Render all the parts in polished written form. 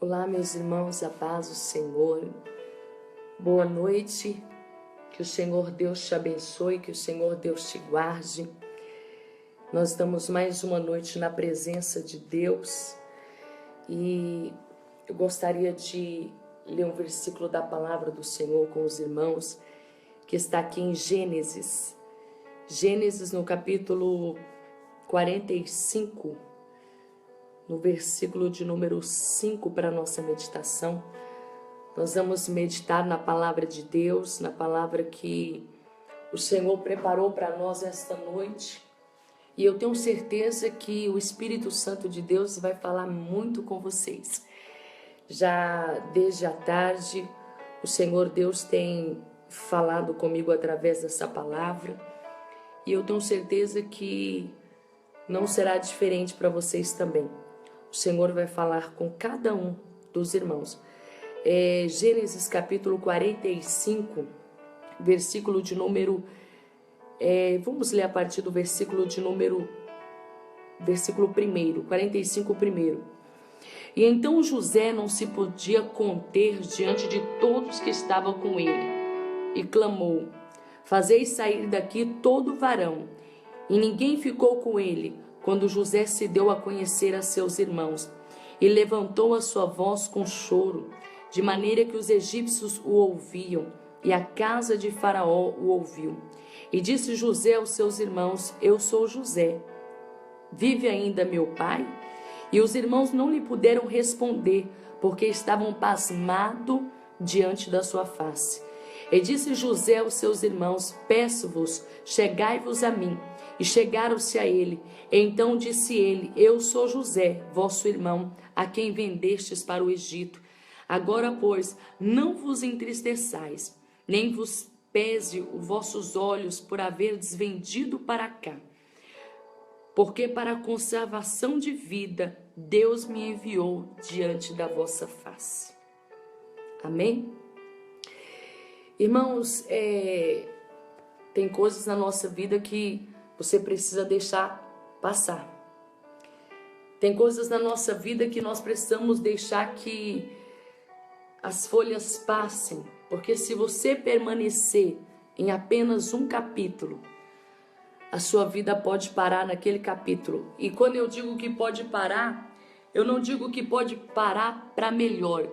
Olá, meus irmãos, a paz do Senhor. Boa noite, que o Senhor Deus te abençoe, que o Senhor Deus te guarde. Nós estamos mais uma noite na presença de Deus e eu gostaria de ler um versículo da palavra do Senhor com os irmãos, que está aqui em Gênesis. Gênesis no capítulo 45, no versículo de número 5 para a nossa meditação. Nós vamos meditar na palavra de Deus, na palavra que o Senhor preparou para nós esta noite. E eu tenho certeza que o Espírito Santo de Deus vai falar muito com vocês. Já desde a tarde, o Senhor Deus tem falado comigo através dessa palavra. E eu tenho certeza que não será diferente para vocês também. O Senhor vai falar com cada um dos irmãos. Gênesis capítulo 45, versículo de número... vamos ler a partir do versículo 1, 45 primeiro. E então José não se podia conter diante de todos que estavam com ele, e clamou: fazei sair daqui todo varão. E ninguém ficou com ele, quando José se deu a conhecer a seus irmãos, e levantou a sua voz com choro, de maneira que os egípcios o ouviam, e a casa de Faraó o ouviu. E disse José aos seus irmãos: eu sou José. Vive ainda meu pai? E os irmãos não lhe puderam responder, porque estavam pasmados diante da sua face. E disse José aos seus irmãos: peço-vos, chegai-vos a mim. E chegaram-se a ele. Então disse ele: eu sou José, vosso irmão, a quem vendestes para o Egito. Agora, pois, não vos entristeçais, nem vos pese os vossos olhos por haverdes vendido para cá. Porque para a conservação de vida, Deus me enviou diante da vossa face. Amém? Irmãos, tem coisas na nossa vida que você precisa deixar passar. Tem coisas na nossa vida que nós precisamos deixar que as folhas passem. Porque se você permanecer em apenas um capítulo, a sua vida pode parar naquele capítulo. E quando eu digo que pode parar, eu não digo que pode parar para melhor,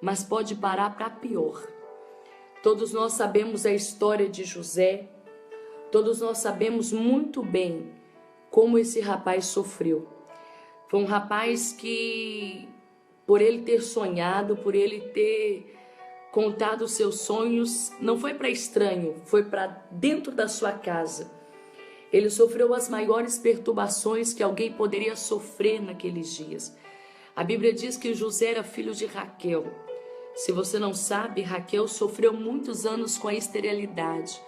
mas pode parar para pior. Todos nós sabemos a história de José. Todos nós sabemos muito bem como esse rapaz sofreu. Foi um rapaz que, por ele ter sonhado, por ele ter contado os seus sonhos, não foi para estranho, foi para dentro da sua casa. Ele sofreu as maiores perturbações que alguém poderia sofrer naqueles dias. A Bíblia diz que José era filho de Raquel. Se você não sabe, Raquel sofreu muitos anos com a esterilidade.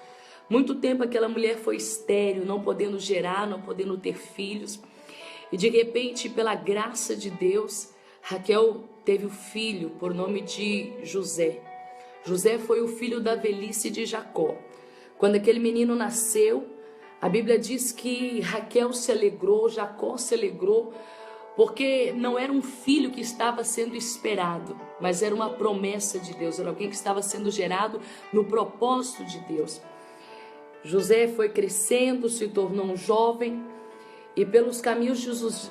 Muito tempo aquela mulher foi estéril, não podendo gerar, não podendo ter filhos. E de repente, pela graça de Deus, Raquel teve um filho por nome de José. José foi o filho da velhice de Jacó. Quando aquele menino nasceu, a Bíblia diz que Raquel se alegrou, Jacó se alegrou, porque não era um filho que estava sendo esperado, mas era uma promessa de Deus, era alguém que estava sendo gerado no propósito de Deus. José foi crescendo, se tornou um jovem, e pelos caminhos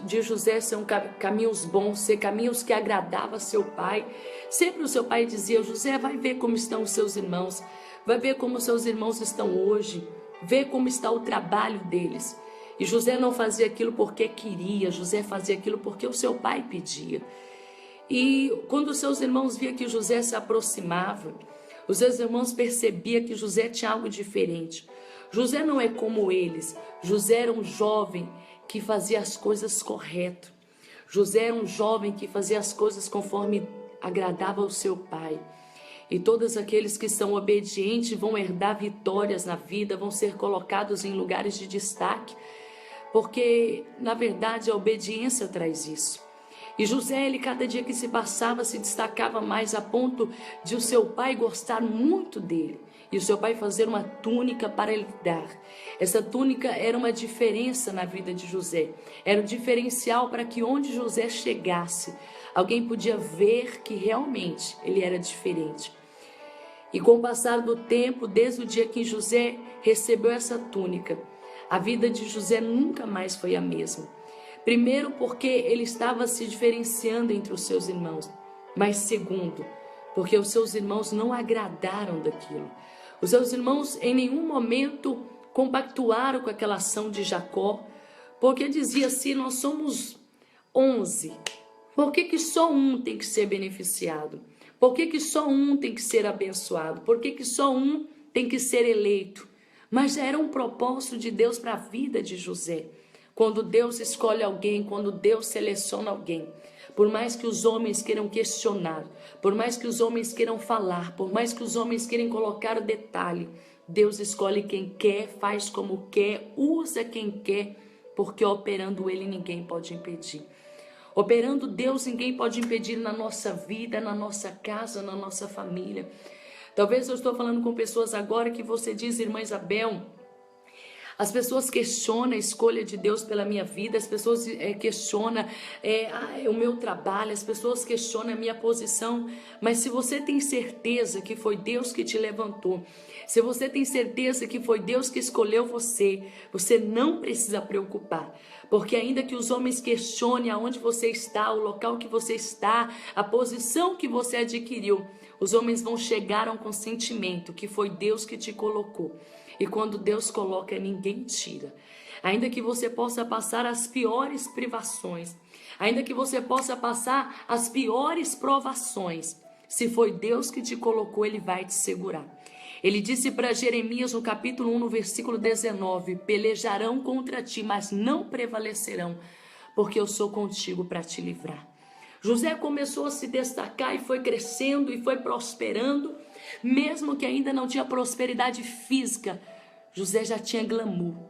de José são caminhos bons, ser caminhos que agradavam seu pai. Sempre o seu pai dizia: José, vai ver como estão os seus irmãos, vai ver como os seus irmãos estão hoje, vê como está o trabalho deles. E José não fazia aquilo porque queria, José fazia aquilo porque o seu pai pedia. E quando os seus irmãos viam que José se aproximava, os seus irmãos percebiam que José tinha algo diferente. José não é como eles. José era um jovem que fazia as coisas correto. José era um jovem que fazia as coisas conforme agradava ao seu pai. E todos aqueles que são obedientes vão herdar vitórias na vida, vão ser colocados em lugares de destaque, porque na verdade a obediência traz isso. E José, ele cada dia que se passava, se destacava mais a ponto de o seu pai gostar muito dele. E o seu pai fazer uma túnica para ele dar. Essa túnica era uma diferença na vida de José. Era um diferencial para que onde José chegasse, Alguém podia ver que realmente ele era diferente. E com o passar do tempo, desde o dia que José recebeu essa túnica, a vida de José nunca mais foi a mesma. Primeiro, porque ele estava se diferenciando entre os seus irmãos. Mas segundo, porque os seus irmãos não agradaram daquilo. Os seus irmãos em nenhum momento compactuaram com aquela ação de Jacó, porque dizia assim: nós somos 11. Por que só um tem que ser beneficiado? Por que só um tem que ser abençoado? Por que só um tem que ser eleito? Mas já era um propósito de Deus para a vida de José. Quando Deus escolhe alguém, quando Deus seleciona alguém, por mais que os homens queiram questionar, por mais que os homens queiram falar, por mais que os homens queiram colocar o detalhe, Deus escolhe quem quer, faz como quer, usa quem quer, porque operando Ele ninguém pode impedir. Operando Deus, ninguém pode impedir na nossa vida, na nossa casa, na nossa família. Talvez eu estou falando com pessoas agora que você diz: irmã Isabel, as pessoas questionam a escolha de Deus pela minha vida, as pessoas questionam o meu trabalho, as pessoas questionam a minha posição, mas se você tem certeza que foi Deus que te levantou, se você tem certeza que foi Deus que escolheu você, você não precisa preocupar, porque ainda que os homens questionem aonde você está, o local que você está, a posição que você adquiriu, os homens vão chegar a um consentimento que foi Deus que te colocou. E quando Deus coloca, ninguém tira. Ainda que você possa passar as piores privações, ainda que você possa passar as piores provações, se foi Deus que te colocou, Ele vai te segurar. Ele disse para Jeremias no capítulo 1, no versículo 19, pelejarão contra ti, mas não prevalecerão, porque eu sou contigo para te livrar. José começou a se destacar e foi crescendo e foi prosperando, mesmo que ainda não tinha prosperidade física. José já tinha glamour,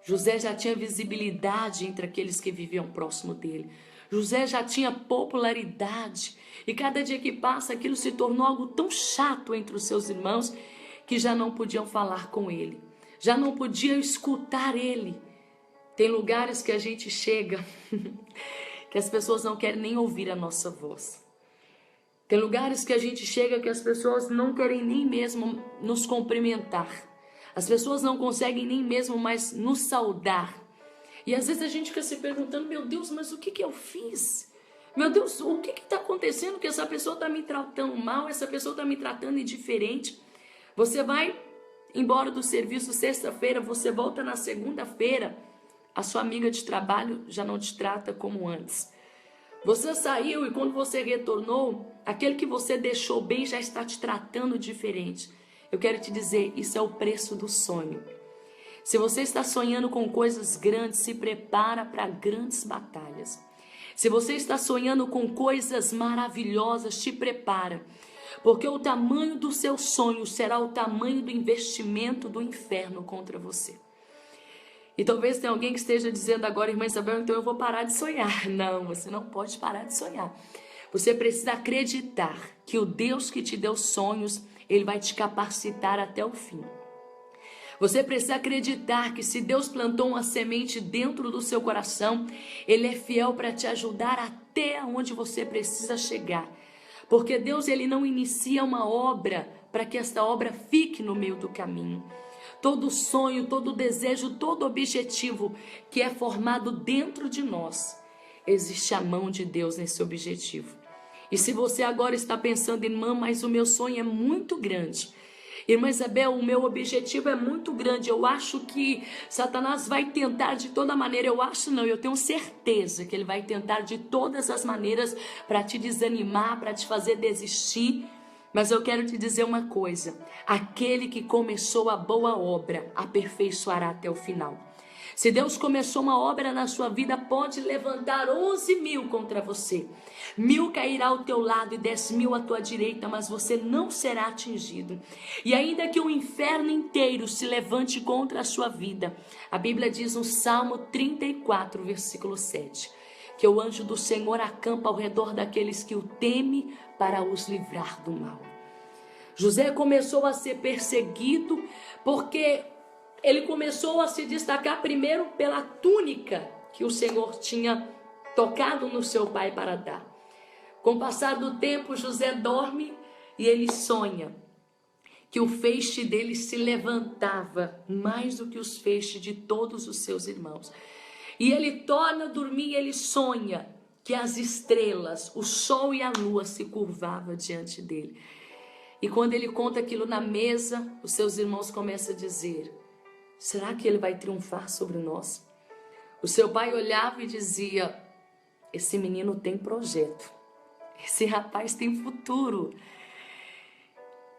José já tinha visibilidade entre aqueles que viviam próximo dele. José já tinha popularidade e cada dia que passa aquilo se tornou algo tão chato entre os seus irmãos que já não podiam falar com ele, já não podiam escutar ele. Tem lugares que a gente chega que as pessoas não querem nem ouvir a nossa voz. Tem lugares que a gente chega que as pessoas não querem nem mesmo nos cumprimentar. As pessoas não conseguem nem mesmo mais nos saudar. E às vezes a gente fica se perguntando: meu Deus, mas o que eu fiz? Meu Deus, o que está acontecendo que essa pessoa está me tratando mal, essa pessoa está me tratando indiferente? Você vai embora do serviço sexta-feira, você volta na segunda-feira, a sua amiga de trabalho já não te trata como antes. Você saiu e quando você retornou, aquele que você deixou bem já está te tratando diferente. Eu quero te dizer, isso é o preço do sonho. Se você está sonhando com coisas grandes, se prepara para grandes batalhas. Se você está sonhando com coisas maravilhosas, te prepara. Porque o tamanho do seu sonho será o tamanho do investimento do inferno contra você. E talvez tenha alguém que esteja dizendo agora: irmã Isabel, então eu vou parar de sonhar. Não, você não pode parar de sonhar. Você precisa acreditar que o Deus que te deu sonhos, Ele vai te capacitar até o fim. Você precisa acreditar que se Deus plantou uma semente dentro do seu coração, Ele é fiel para te ajudar até onde você precisa chegar. Porque Deus, Ele não inicia uma obra para que esta obra fique no meio do caminho. Todo sonho, todo desejo, todo objetivo que é formado dentro de nós, existe a mão de Deus nesse objetivo. E se você agora está pensando: irmã, mas o meu sonho é muito grande. Irmã Isabel, o meu objetivo é muito grande. Eu acho que Satanás vai tentar de toda maneira. Eu acho não, eu tenho certeza que ele vai tentar de todas as maneiras para te desanimar, para te fazer desistir. Mas eu quero te dizer uma coisa: aquele que começou a boa obra aperfeiçoará até o final. Se Deus começou uma obra na sua vida, pode levantar 11.000 contra você. 1.000 cairá ao teu lado e 10.000 à tua direita, mas você não será atingido. E ainda que o inferno inteiro se levante contra a sua vida, a Bíblia diz no Salmo 34, versículo 7, que o anjo do Senhor acampa ao redor daqueles que o temem para os livrar do mal. José começou a ser perseguido porque ele começou a se destacar primeiro pela túnica que o Senhor tinha tocado no seu pai para dar. Com o passar do tempo, José dorme e ele sonha que o feixe dele se levantava mais do que os feixes de todos os seus irmãos. E ele torna a dormir e ele sonha que as estrelas, o sol e a lua se curvavam diante dele. E quando ele conta aquilo na mesa, os seus irmãos começam a dizer: será que ele vai triunfar sobre nós? O seu pai olhava e dizia: esse menino tem projeto, esse rapaz tem futuro.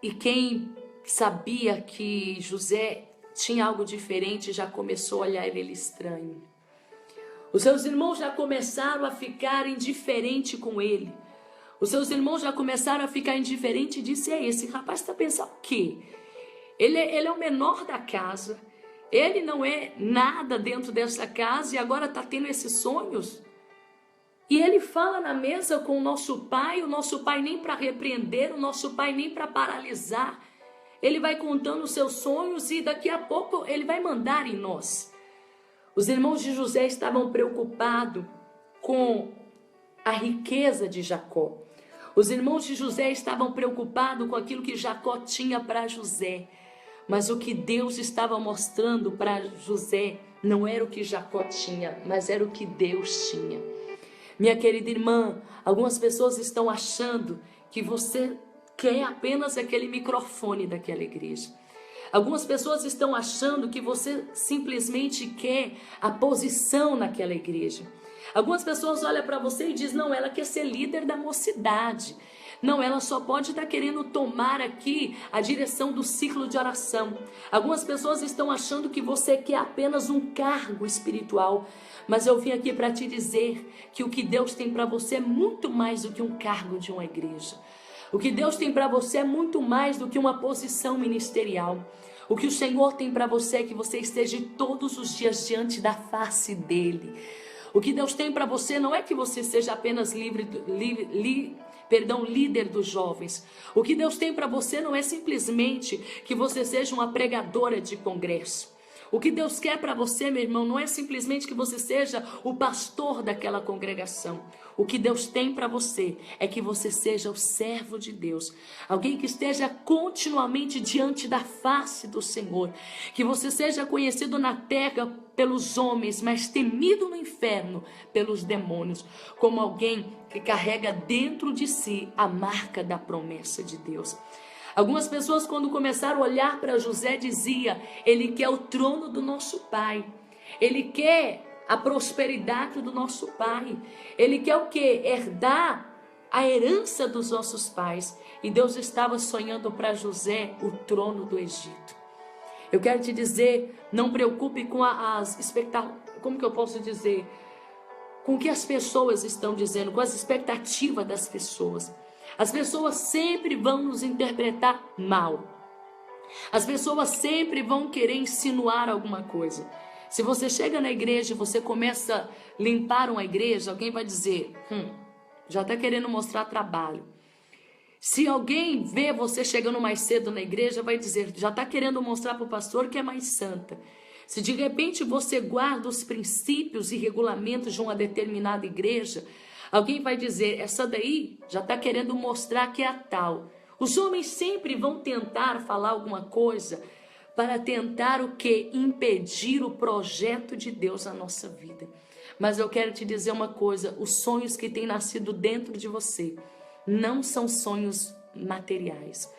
E quem sabia que José tinha algo diferente já começou a olhar ele estranho. Os seus irmãos já começaram a ficar indiferentes com ele. Os seus irmãos já começaram a ficar indiferentes e disseram: esse rapaz está pensando o quê? Ele é o menor da casa. Ele não é nada dentro dessa casa e agora está tendo esses sonhos. E ele fala na mesa com o nosso pai nem para repreender, o nosso pai nem para paralisar. Ele vai contando os seus sonhos e daqui a pouco ele vai mandar em nós. Os irmãos de José estavam preocupados com a riqueza de Jacó. Os irmãos de José estavam preocupados com aquilo que Jacó tinha para José. Mas o que Deus estava mostrando para José não era o que Jacó tinha, mas era o que Deus tinha. Minha querida irmã, algumas pessoas estão achando que você quer apenas aquele microfone daquela igreja. Algumas pessoas estão achando que você simplesmente quer a posição naquela igreja. Algumas pessoas olham para você e dizem: não, ela quer ser líder da mocidade. Não, ela só pode estar querendo tomar aqui a direção do ciclo de oração. Algumas pessoas estão achando que você quer apenas um cargo espiritual. Mas eu vim aqui para te dizer que o que Deus tem para você é muito mais do que um cargo de uma igreja. O que Deus tem para você é muito mais do que uma posição ministerial. O que o Senhor tem para você é que você esteja todos os dias diante da face dEle. O que Deus tem para você não é que você seja apenas líder dos jovens. O que Deus tem para você não é simplesmente que você seja uma pregadora de congresso. O que Deus quer para você, meu irmão, não é simplesmente que você seja o pastor daquela congregação. O que Deus tem para você é que você seja o servo de Deus. Alguém que esteja continuamente diante da face do Senhor. Que você seja conhecido na terra pelos homens, mas temido no inferno pelos demônios. Como alguém que carrega dentro de si a marca da promessa de Deus. Algumas pessoas, quando começaram a olhar para José, diziam: ele quer o trono do nosso pai. Ele quer a prosperidade do nosso pai. Ele quer o quê? Herdar a herança dos nossos pais. E Deus estava sonhando para José o trono do Egito. Eu quero te dizer, não preocupe com as expectativas, como que eu posso dizer? Com o que as pessoas estão dizendo, com as expectativas das pessoas. As pessoas sempre vão nos interpretar mal. As pessoas sempre vão querer insinuar alguma coisa. Se você chega na igreja e você começa a limpar uma igreja, alguém vai dizer: já está querendo mostrar trabalho. Se alguém vê você chegando mais cedo na igreja, vai dizer: já está querendo mostrar para o pastor que é mais santa. Se de repente você guarda os princípios e regulamentos de uma determinada igreja, alguém vai dizer: essa daí já está querendo mostrar que é a tal. Os homens sempre vão tentar falar alguma coisa para tentar o quê? Impedir o projeto de Deus na nossa vida. Mas eu quero te dizer uma coisa: os sonhos que têm nascido dentro de você não são sonhos materiais.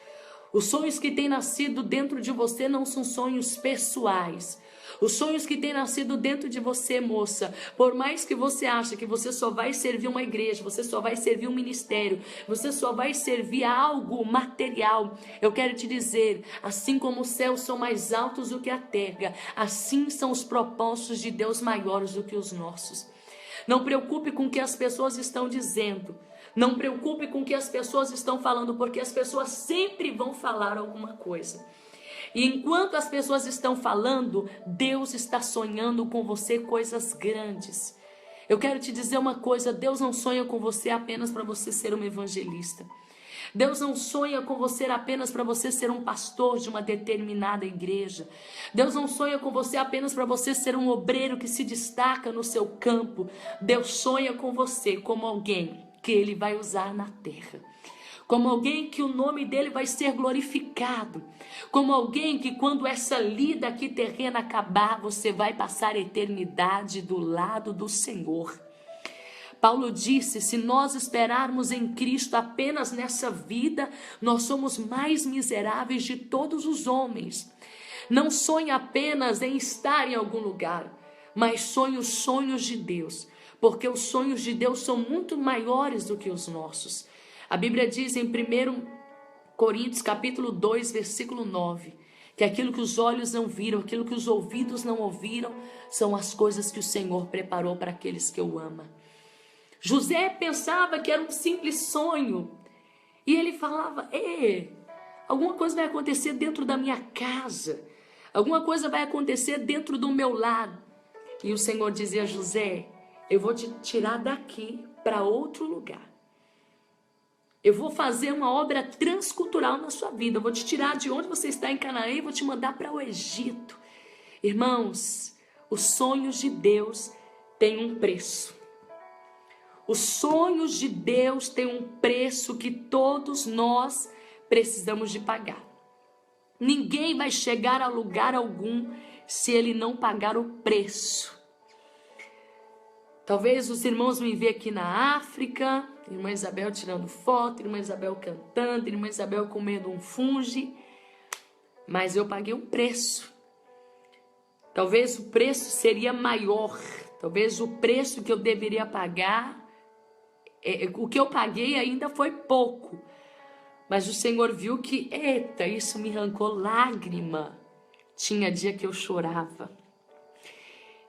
Os sonhos que têm nascido dentro de você não são sonhos pessoais. Os sonhos que têm nascido dentro de você, moça, por mais que você ache que você só vai servir uma igreja, você só vai servir um ministério, você só vai servir algo material, eu quero te dizer, assim como os céus são mais altos do que a terra, assim são os propósitos de Deus maiores do que os nossos. Não preocupe com o que as pessoas estão dizendo. Não preocupe com o que as pessoas estão falando, porque as pessoas sempre vão falar alguma coisa. E enquanto as pessoas estão falando, Deus está sonhando com você coisas grandes. Eu quero te dizer uma coisa: Deus não sonha com você apenas para você ser um evangelista. Deus não sonha com você apenas para você ser um pastor de uma determinada igreja. Deus não sonha com você apenas para você ser um obreiro que se destaca no seu campo. Deus sonha com você como alguém que Ele vai usar na terra. Como alguém que o nome dele vai ser glorificado. Como alguém que quando essa lida aqui terrena acabar, você vai passar a eternidade do lado do Senhor. Paulo disse, se nós esperarmos em Cristo apenas nessa vida, nós somos mais miseráveis de todos os homens. Não sonhe apenas em estar em algum lugar, mas sonhe os sonhos de Deus, porque os sonhos de Deus são muito maiores do que os nossos. A Bíblia diz em 1 Coríntios capítulo 2, versículo 9, que aquilo que os olhos não viram, aquilo que os ouvidos não ouviram, são as coisas que o Senhor preparou para aqueles que o amam. José pensava que era um simples sonho, e ele falava, alguma coisa vai acontecer dentro da minha casa, alguma coisa vai acontecer dentro do meu lar. E o Senhor dizia a José, eu vou te tirar daqui para outro lugar. Eu vou fazer uma obra transcultural na sua vida. Eu vou te tirar de onde você está em Canaã e vou te mandar para o Egito. Irmãos, os sonhos de Deus têm um preço. Os sonhos de Deus têm um preço que todos nós precisamos de pagar. Ninguém vai chegar a lugar algum se ele não pagar o preço. Talvez os irmãos me vejam aqui na África, irmã Isabel tirando foto, irmã Isabel cantando, irmã Isabel comendo um funge, mas eu paguei um preço. Talvez o preço seria maior, talvez o preço que eu deveria pagar, o que eu paguei ainda foi pouco, mas o Senhor viu que, isso me arrancou lágrima. Tinha dia que eu chorava.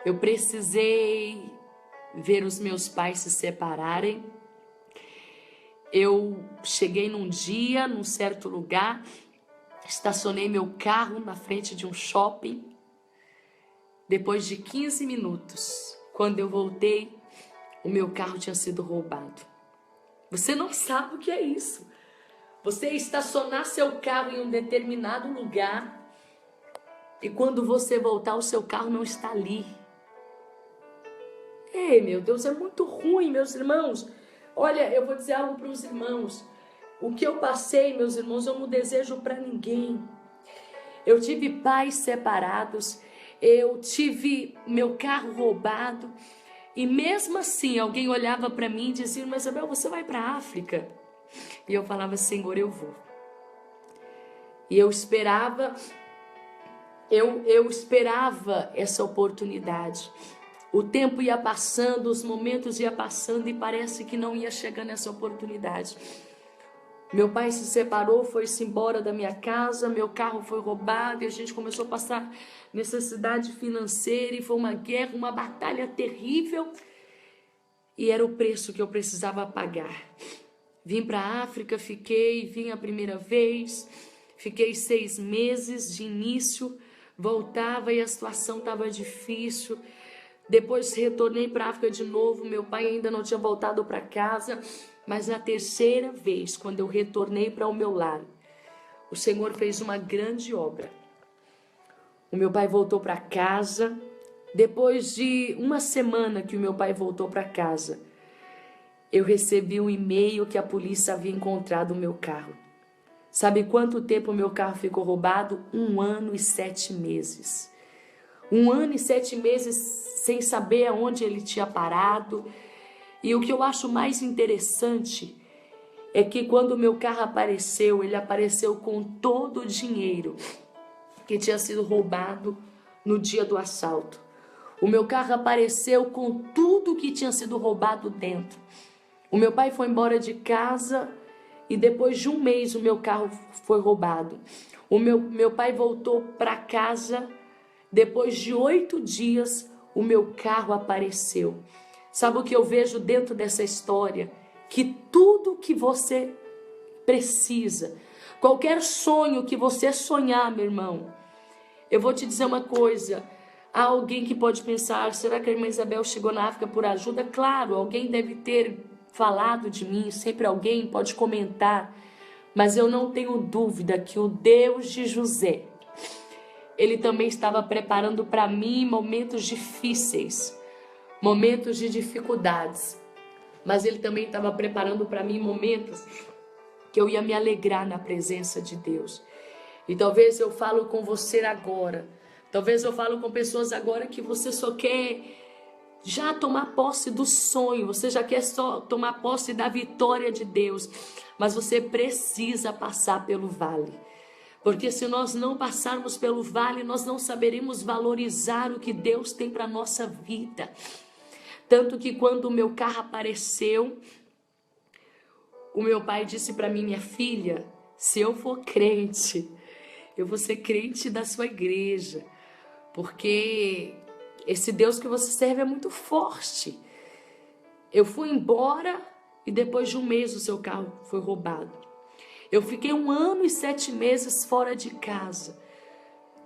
Eu precisei ver os meus pais se separarem. Eu cheguei num dia, num certo lugar, estacionei meu carro na frente de um shopping. Depois de 15 minutos, quando eu voltei, o meu carro tinha sido roubado. Você não sabe o que é isso. Você estacionar seu carro em um determinado lugar e quando você voltar, o seu carro não está ali. Meu Deus, é muito ruim, meus irmãos. Olha, eu vou dizer algo para os irmãos. O que eu passei, meus irmãos, eu não desejo para ninguém. Eu tive pais separados, eu tive meu carro roubado. E mesmo assim, alguém olhava para mim e dizia, mas Isabel, você vai para a África? E eu falava, Senhor, eu vou. E eu esperava essa oportunidade. O tempo ia passando, os momentos iam passando e parece que não ia chegando essa oportunidade. Meu pai se separou, foi-se embora da minha casa, meu carro foi roubado e a gente começou a passar necessidade financeira e foi uma guerra, uma batalha terrível e era o preço que eu precisava pagar. Vim para a África, vim a primeira vez, fiquei 6 meses de início, voltava e a situação estava difícil. Depois retornei para a África de novo, meu pai ainda não tinha voltado para casa, mas na terceira vez, quando eu retornei para o meu lar, o Senhor fez uma grande obra. O meu pai voltou para casa, depois de uma semana que o meu pai voltou para casa, eu recebi um e-mail que a polícia havia encontrado o meu carro. Sabe quanto tempo o meu carro ficou roubado? 1 ano e 7 meses. 1 ano e 7 meses sem saber aonde ele tinha parado. E o que eu acho mais interessante é que quando o meu carro apareceu, ele apareceu com todo o dinheiro que tinha sido roubado no dia do assalto. O meu carro apareceu com tudo que tinha sido roubado dentro. O meu pai foi embora de casa e depois de 1 mês o meu carro foi roubado. O meu pai voltou para casa, depois de 8 dias o meu carro apareceu. Sabe o que eu vejo dentro dessa história? Que tudo que você precisa, qualquer sonho que você sonhar, meu irmão, eu vou te dizer uma coisa, há alguém que pode pensar, será que a irmã Isabel chegou na África por ajuda? Claro, alguém deve ter falado de mim, sempre alguém pode comentar, mas eu não tenho dúvida que o Deus de José, Ele também estava preparando para mim momentos difíceis, momentos de dificuldades. mas Ele também estava preparando para mim momentos que eu ia me alegrar na presença de Deus. E talvez eu falo com você agora, talvez eu falo com pessoas agora que você só quer já tomar posse do sonho, você já quer só tomar posse da vitória de Deus, mas você precisa passar pelo vale. Porque se nós não passarmos pelo vale, nós não saberemos valorizar o que Deus tem para a nossa vida. Tanto que quando o meu carro apareceu, o meu pai disse para mim: minha filha, se eu for crente, eu vou ser crente da sua igreja. Porque esse Deus que você serve é muito forte. Eu fui embora e depois de um mês o seu carro foi roubado. Eu fiquei 1 ano e 7 meses fora de casa.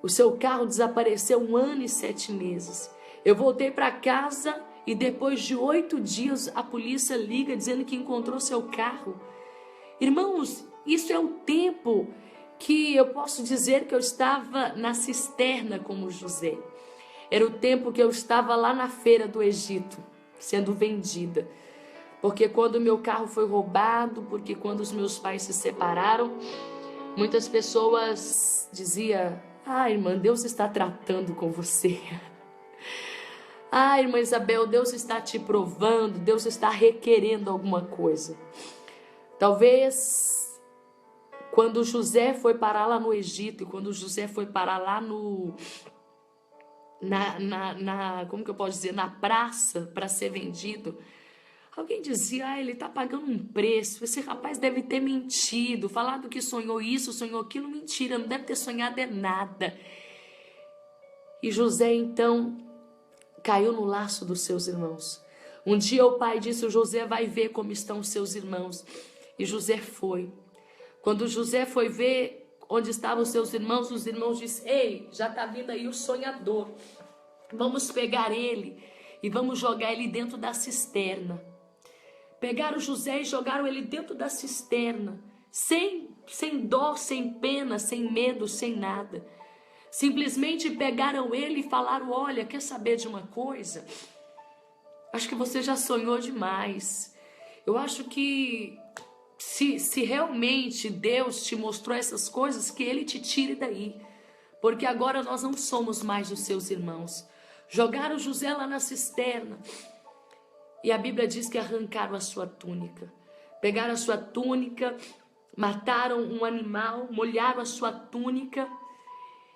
O seu carro desapareceu 1 ano e 7 meses. Eu voltei para casa e depois de 8 dias a polícia liga dizendo que encontrou seu carro. Irmãos, isso é o tempo que eu posso dizer que eu estava na cisterna como José. Era o tempo que eu estava lá na feira do Egito, sendo vendida. Porque quando meu carro foi roubado, porque quando os meus pais se separaram, muitas pessoas diziam: ah, irmã, Deus está tratando com você. Ah, irmã Isabel, Deus está te provando, Deus está requerendo alguma coisa. Talvez quando José foi parar lá no Egito, e quando José foi parar lá como que eu posso dizer, na praça para ser vendido, alguém dizia: ah, ele está pagando um preço, esse rapaz deve ter mentido, falado que sonhou isso, sonhou aquilo. Mentira, não deve ter sonhado nada. E José então caiu no laço dos seus irmãos. Um dia o pai disse: José vai ver como estão os seus irmãos. E José foi. Quando José foi ver onde estavam os seus irmãos, os irmãos disseram: ei, já está vindo aí o sonhador, vamos pegar ele e vamos jogar ele dentro da cisterna. Pegaram José e jogaram ele dentro da cisterna, sem dó, sem pena, sem medo, sem nada. Simplesmente pegaram ele e falaram: olha, quer saber de uma coisa? Acho que você já sonhou demais. Eu acho que se realmente Deus te mostrou essas coisas, que Ele te tire daí. Porque agora nós não somos mais os seus irmãos. Jogaram José lá na cisterna. E a Bíblia diz que arrancaram a sua túnica. Pegaram a sua túnica, mataram um animal, molharam a sua túnica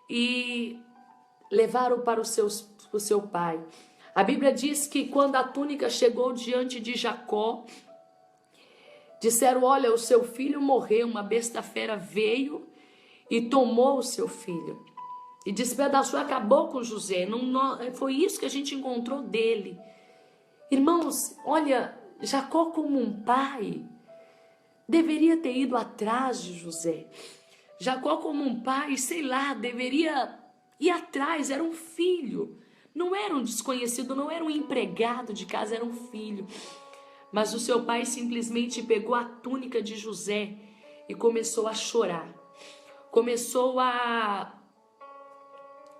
e levaram para o seu pai. A Bíblia diz que quando a túnica chegou diante de Jacó, disseram: olha, o seu filho morreu, uma besta fera veio e tomou o seu filho. E despedaçou, acabou com José. Foi isso que a gente encontrou dele. Irmãos, olha, Jacó como um pai deveria ter ido atrás de José. Jacó como um pai, sei lá, deveria ir atrás, era um filho. Não era um desconhecido, não era um empregado de casa, era um filho. Mas o seu pai simplesmente pegou a túnica de José e começou a chorar. Começou a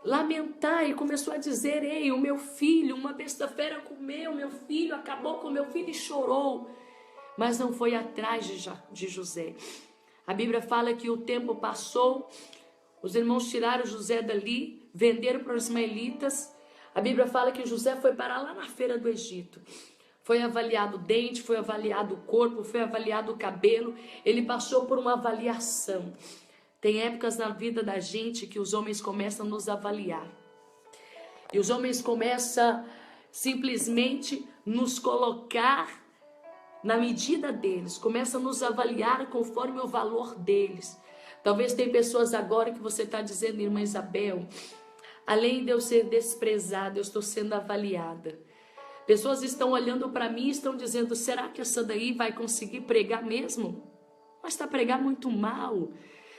lamentar e começou a dizer: ei, o meu filho, uma besta fera comeu meu filho, acabou com meu filho, e chorou. Mas não foi atrás de José. A Bíblia fala que o tempo passou, os irmãos tiraram José dali, venderam para os ismaelitas. A Bíblia fala que José foi parar lá na feira do Egito. Foi avaliado o dente, foi avaliado o corpo, foi avaliado o cabelo. Ele passou por uma avaliação. Tem épocas na vida da gente que os homens começam a nos avaliar. E os homens começam simplesmente nos colocar na medida deles. Começam a nos avaliar conforme o valor deles. Talvez tem pessoas agora que você está dizendo: irmã Isabel, além de eu ser desprezada, eu estou sendo avaliada. Pessoas estão olhando para mim e estão dizendo: será que essa daí vai conseguir pregar mesmo? Mas está pregando muito mal.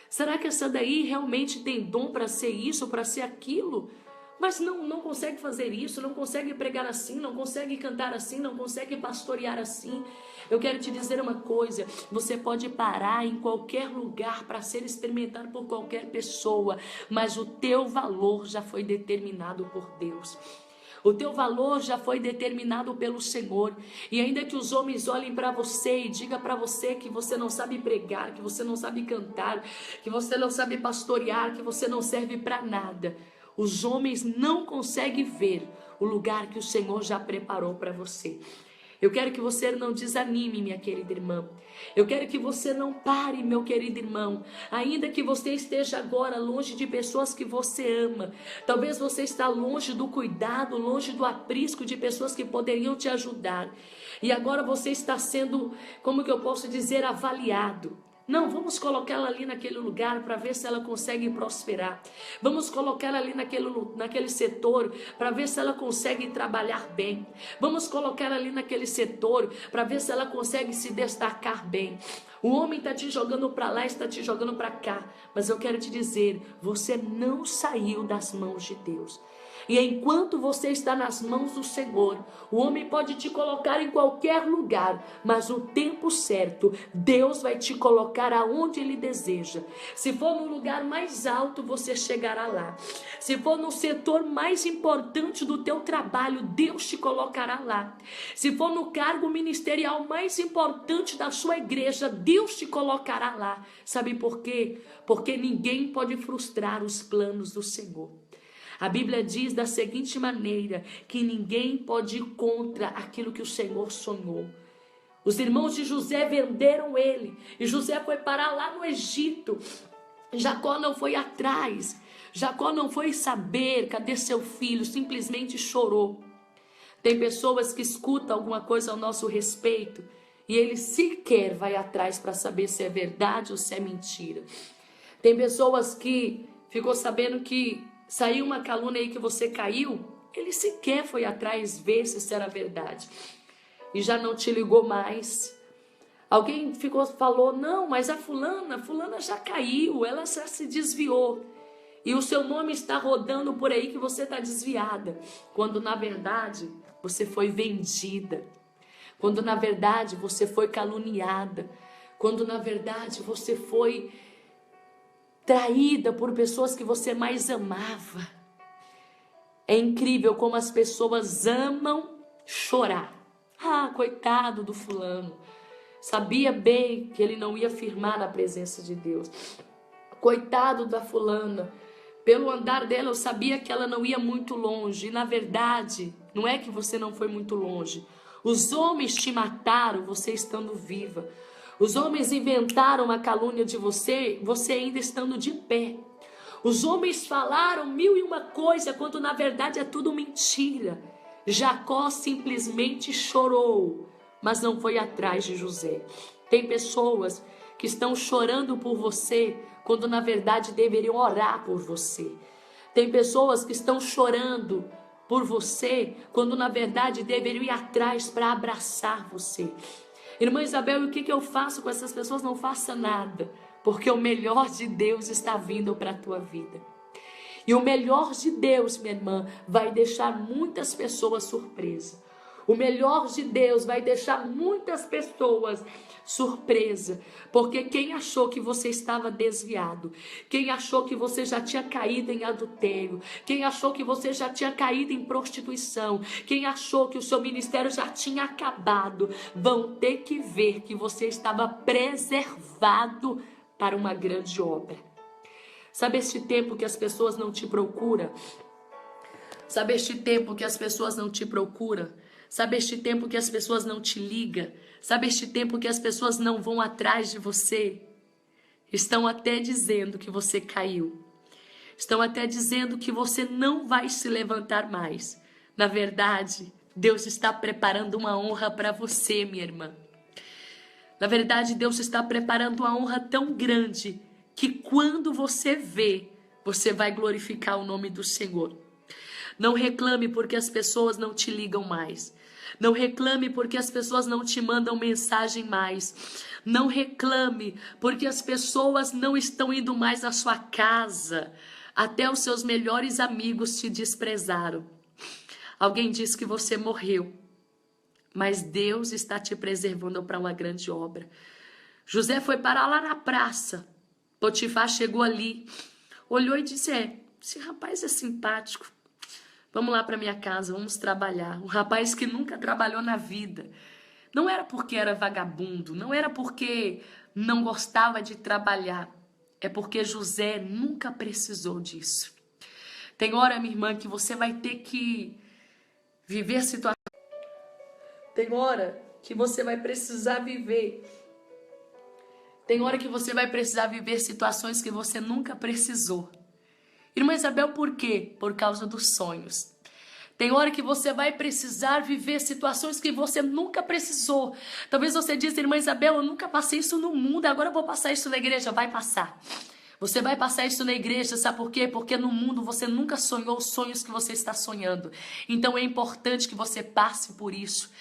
Será que essa daí realmente tem dom para ser isso, para ser aquilo? Mas não consegue fazer isso, não consegue pregar assim, não consegue cantar assim, não consegue pastorear assim. Eu quero te dizer uma coisa: você pode parar em qualquer lugar para ser experimentado por qualquer pessoa, mas o teu valor já foi determinado por Deus. O teu valor já foi determinado pelo Senhor. E ainda que os homens olhem para você e digam para você que você não sabe pregar, que você não sabe cantar, que você não sabe pastorear, que você não serve para nada, os homens não conseguem ver o lugar que o Senhor já preparou para você. Eu quero que você não desanime, minha querida irmã. Eu quero que você não pare, meu querido irmão. Ainda que você esteja agora longe de pessoas que você ama. Talvez você está longe do cuidado, longe do aprisco de pessoas que poderiam te ajudar. E agora você está sendo, como que eu posso dizer, avaliado. Não, vamos colocá-la ali naquele lugar para ver se ela consegue prosperar. Vamos colocá-la ali naquele setor para ver se ela consegue trabalhar bem. Vamos colocá-la ali naquele setor para ver se ela consegue se destacar bem. O homem está te jogando para lá, está te jogando para cá. Mas eu quero te dizer, você não saiu das mãos de Deus. E enquanto você está nas mãos do Senhor, o homem pode te colocar em qualquer lugar, mas no tempo certo, Deus vai te colocar aonde Ele deseja. Se for no lugar mais alto, você chegará lá. Se for no setor mais importante do teu trabalho, Deus te colocará lá. Se for no cargo ministerial mais importante da sua igreja, Deus te colocará lá. Sabe por quê? Porque ninguém pode frustrar os planos do Senhor. A Bíblia diz da seguinte maneira, que ninguém pode ir contra aquilo que o Senhor sonhou. Os irmãos de José venderam ele, e José foi parar lá no Egito. Jacó não foi atrás, Jacó não foi saber cadê seu filho, simplesmente chorou. Tem pessoas que escutam alguma coisa ao nosso respeito, e ele sequer vai atrás para saber se é verdade ou se é mentira. Tem pessoas que ficou sabendo que saiu uma calúnia aí que você caiu, ele sequer foi atrás ver se isso era verdade. E já não te ligou mais. Alguém falou, não, mas a fulana já caiu, ela já se desviou. E o seu nome está rodando por aí que você está desviada. Quando na verdade você foi vendida. Quando na verdade você foi caluniada. Quando na verdade você foi traída por pessoas que você mais amava. É incrível como as pessoas amam chorar. Ah, coitado do fulano. Sabia bem que ele não ia firmar na presença de Deus. Coitado da fulana. Pelo andar dela eu sabia que ela não ia muito longe. E na verdade, não é que você não foi muito longe. Os homens te mataram você estando viva. Os homens inventaram uma calúnia de você, você ainda estando de pé. Os homens falaram 1001 coisa, quando na verdade é tudo mentira. Jacó simplesmente chorou, mas não foi atrás de José. Tem pessoas que estão chorando por você, quando na verdade deveriam orar por você. Tem pessoas que estão chorando por você, quando na verdade deveriam ir atrás para abraçar você. Irmã Isabel, e o que eu faço com essas pessoas? Não faça nada, porque o melhor de Deus está vindo para a tua vida. E o melhor de Deus, minha irmã, vai deixar muitas pessoas surpresas. O melhor de Deus vai deixar muitas pessoas surpresa, porque quem achou que você estava desviado, quem achou que você já tinha caído em adultério, quem achou que você já tinha caído em prostituição, quem achou que o seu ministério já tinha acabado, vão ter que ver que você estava preservado para uma grande obra. Sabe este tempo que as pessoas não te procuram? Sabe este tempo que as pessoas não te procuram? Sabe este tempo que as pessoas não te ligam? Sabe este tempo que as pessoas não vão atrás de você? Estão até dizendo que você caiu. Estão até dizendo que você não vai se levantar mais. Na verdade, Deus está preparando uma honra para você, minha irmã. Na verdade, Deus está preparando uma honra tão grande que quando você vê, você vai glorificar o nome do Senhor. Não reclame porque as pessoas não te ligam mais. Não reclame porque as pessoas não te mandam mensagem mais. Não reclame porque as pessoas não estão indo mais na sua casa. Até os seus melhores amigos te desprezaram. Alguém disse que você morreu, mas Deus está te preservando para uma grande obra. José foi parar lá na praça. Potifar chegou ali, olhou e disse, esse rapaz é simpático. Vamos lá para minha casa, vamos trabalhar. Um rapaz que nunca trabalhou na vida. Não era porque era vagabundo, não era porque não gostava de trabalhar. É porque José nunca precisou disso. Tem hora, minha irmã, que você vai ter que viver situações. Tem hora que você vai precisar viver. Tem hora que você vai precisar viver situações que você nunca precisou. Irmã Isabel, por quê? Por causa dos sonhos. Tem hora que você vai precisar viver situações que você nunca precisou. Talvez você diz, irmã Isabel, eu nunca passei isso no mundo, agora eu vou passar isso na igreja. Vai passar. Você vai passar isso na igreja, sabe por quê? Porque no mundo você nunca sonhou os sonhos que você está sonhando. Então é importante que você passe por isso.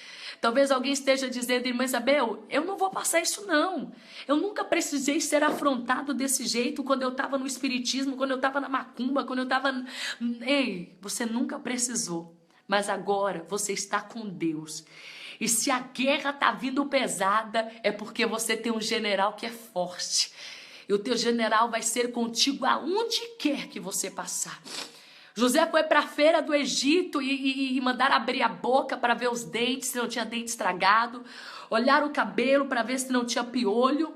Talvez alguém esteja dizendo, irmã Isabel, eu não vou passar isso não. Eu nunca precisei ser afrontado desse jeito quando eu estava no espiritismo, quando eu estava na macumba, quando eu estava... Ei, você nunca precisou. Mas agora você está com Deus. E se a guerra está vindo pesada, é porque você tem um general que é forte. E o teu general vai ser contigo aonde quer que você passar. José foi para a feira do Egito e mandaram abrir a boca para ver os dentes, se não tinha dente estragado. Olharam o cabelo para ver se não tinha piolho.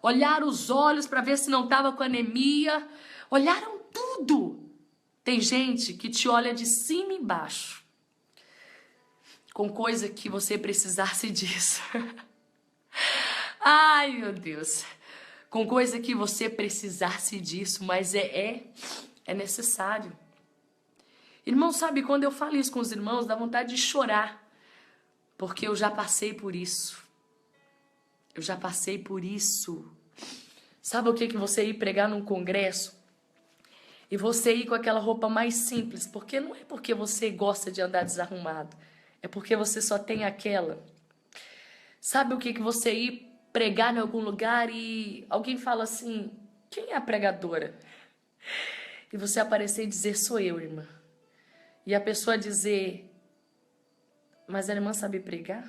Olharam os olhos para ver se não estava com anemia. Olharam tudo. Tem gente que te olha de cima e embaixo, com coisa que você precisasse disso. Ai, meu Deus. Com coisa que você precisasse disso, mas é necessário. Irmão, sabe, quando eu falo isso com os irmãos, dá vontade de chorar. Porque eu já passei por isso. Eu já passei por isso. Sabe o que você ir pregar num congresso? E você ir com aquela roupa mais simples. Porque não é porque você gosta de andar desarrumado. É porque você só tem aquela. Sabe o que você ir pregar em algum lugar e alguém fala assim, quem é a pregadora? E você aparecer e dizer, sou eu, irmã. E a pessoa dizer, mas a irmã sabe pregar?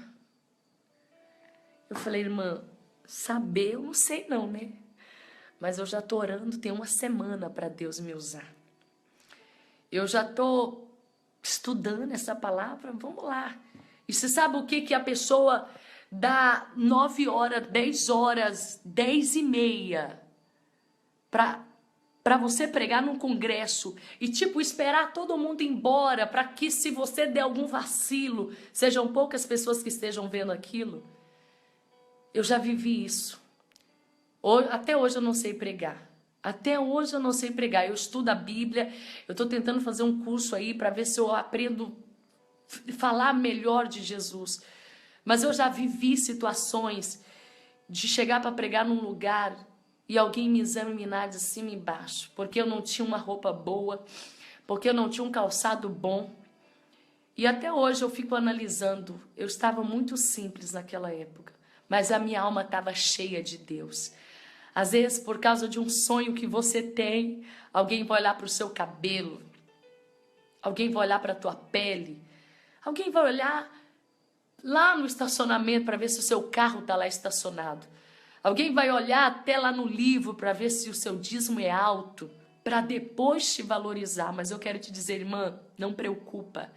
Eu falei, irmã, saber eu não sei não, né? Mas eu já tô orando, tem uma semana para Deus me usar. Eu já tô estudando essa palavra, vamos lá. E você sabe o que a pessoa dá 9 horas, 10 horas, 10h30 para você pregar num congresso e tipo esperar todo mundo embora para que se você der algum vacilo, sejam poucas pessoas que estejam vendo aquilo. Eu já vivi isso. Até hoje eu não sei pregar. Até hoje eu não sei pregar. Eu estudo a Bíblia, eu estou tentando fazer um curso aí para ver se eu aprendo a falar melhor de Jesus. Mas eu já vivi situações de chegar para pregar num lugar e alguém me examinar de cima e embaixo, porque eu não tinha uma roupa boa, porque eu não tinha um calçado bom. E até hoje eu fico analisando, eu estava muito simples naquela época, mas a minha alma estava cheia de Deus. Às vezes, por causa de um sonho que você tem, alguém vai olhar para o seu cabelo, alguém vai olhar para a tua pele, alguém vai olhar lá no estacionamento para ver se o seu carro está lá estacionado. Alguém vai olhar até lá no livro para ver se o seu dízimo é alto, para depois te valorizar. Mas eu quero te dizer, irmã, não preocupa.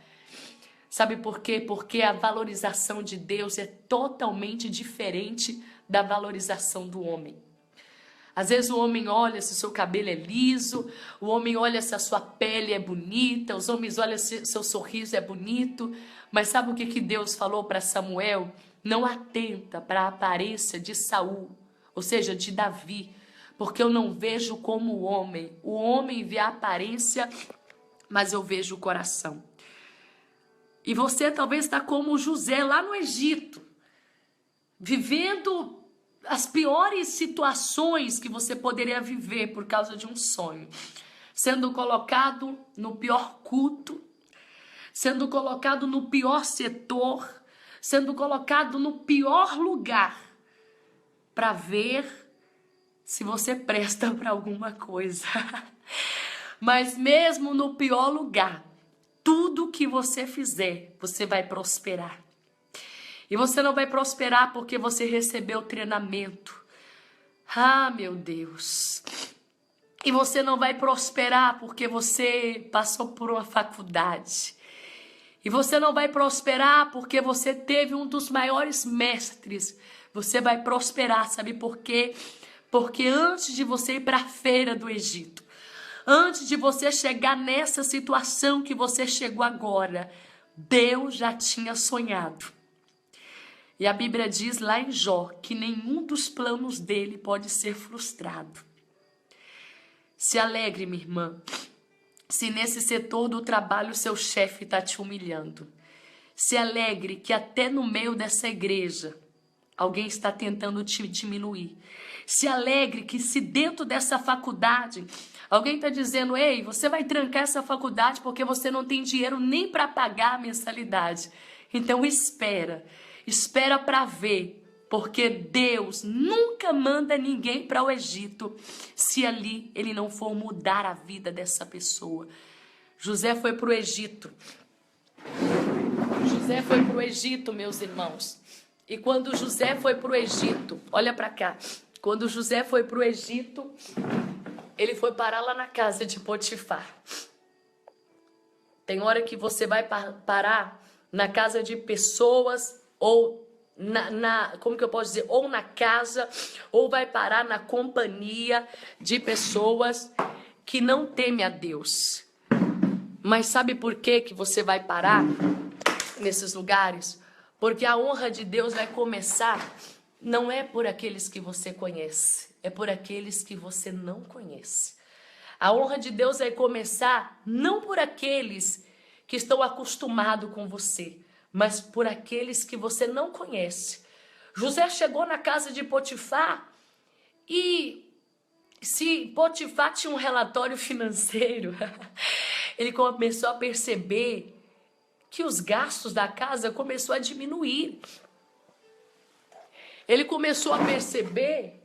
Sabe por quê? Porque a valorização de Deus é totalmente diferente da valorização do homem. Às vezes o homem olha se o seu cabelo é liso, o homem olha se a sua pele é bonita, os homens olham se o seu sorriso é bonito. Mas sabe o que Deus falou para Samuel? Não atenta para a aparência de Saul, ou seja, de Davi, porque eu não vejo como o homem. O homem vê a aparência, mas eu vejo o coração. E você talvez está como José lá no Egito, vivendo as piores situações que você poderia viver por causa de um sonho. Sendo colocado no pior culto, sendo colocado no pior setor, sendo colocado no pior lugar para ver se você presta para alguma coisa. Mas mesmo no pior lugar, tudo que você fizer, você vai prosperar. E você não vai prosperar porque você recebeu treinamento. Ah, meu Deus. E você não vai prosperar porque você passou por uma faculdade. E você não vai prosperar porque você teve um dos maiores mestres. Você vai prosperar, sabe por quê? Porque antes de você ir para a feira do Egito, antes de você chegar nessa situação que você chegou agora, Deus já tinha sonhado. E a Bíblia diz lá em Jó que nenhum dos planos dele pode ser frustrado. Se alegre, minha irmã, se nesse setor do trabalho seu chefe está te humilhando. Se alegre que até no meio dessa igreja alguém está tentando te diminuir. Se alegre que se dentro dessa faculdade alguém está dizendo: ei, você vai trancar essa faculdade porque você não tem dinheiro nem para pagar a mensalidade. Então espera para ver. Porque Deus nunca manda ninguém para o Egito se ali ele não for mudar a vida dessa pessoa. José foi para o Egito. José foi para o Egito, meus irmãos. E quando José foi para o Egito, olha para cá. Quando José foi para o Egito, ele foi parar lá na casa de Potifar. Tem hora que você vai parar na casa de pessoas ou como que eu posso dizer, ou na casa, ou vai parar na companhia de pessoas que não temem a Deus. Mas sabe por que você vai parar nesses lugares? Porque a honra de Deus vai começar, não é por aqueles que você conhece, é por aqueles que você não conhece. A honra de Deus vai começar não por aqueles que estão acostumados com você, mas por aqueles que você não conhece. José chegou na casa de Potifar e se Potifar tinha um relatório financeiro, ele começou a perceber que os gastos da casa começou a diminuir. Ele começou a perceber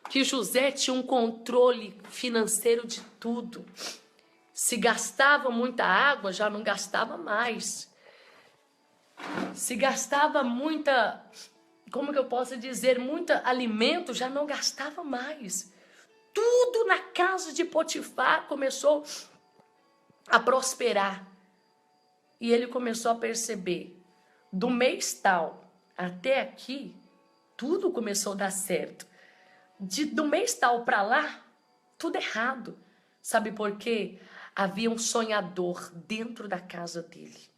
que José tinha um controle financeiro de tudo. Se gastava muita água, já não gastava mais. Se gastava muita, como que eu posso dizer, muito alimento, já não gastava mais. Tudo na casa de Potifar começou a prosperar. E ele começou a perceber, do mês tal até aqui, tudo começou a dar certo. Do mês tal para lá, tudo errado. Sabe por quê? Havia um sonhador dentro da casa dele.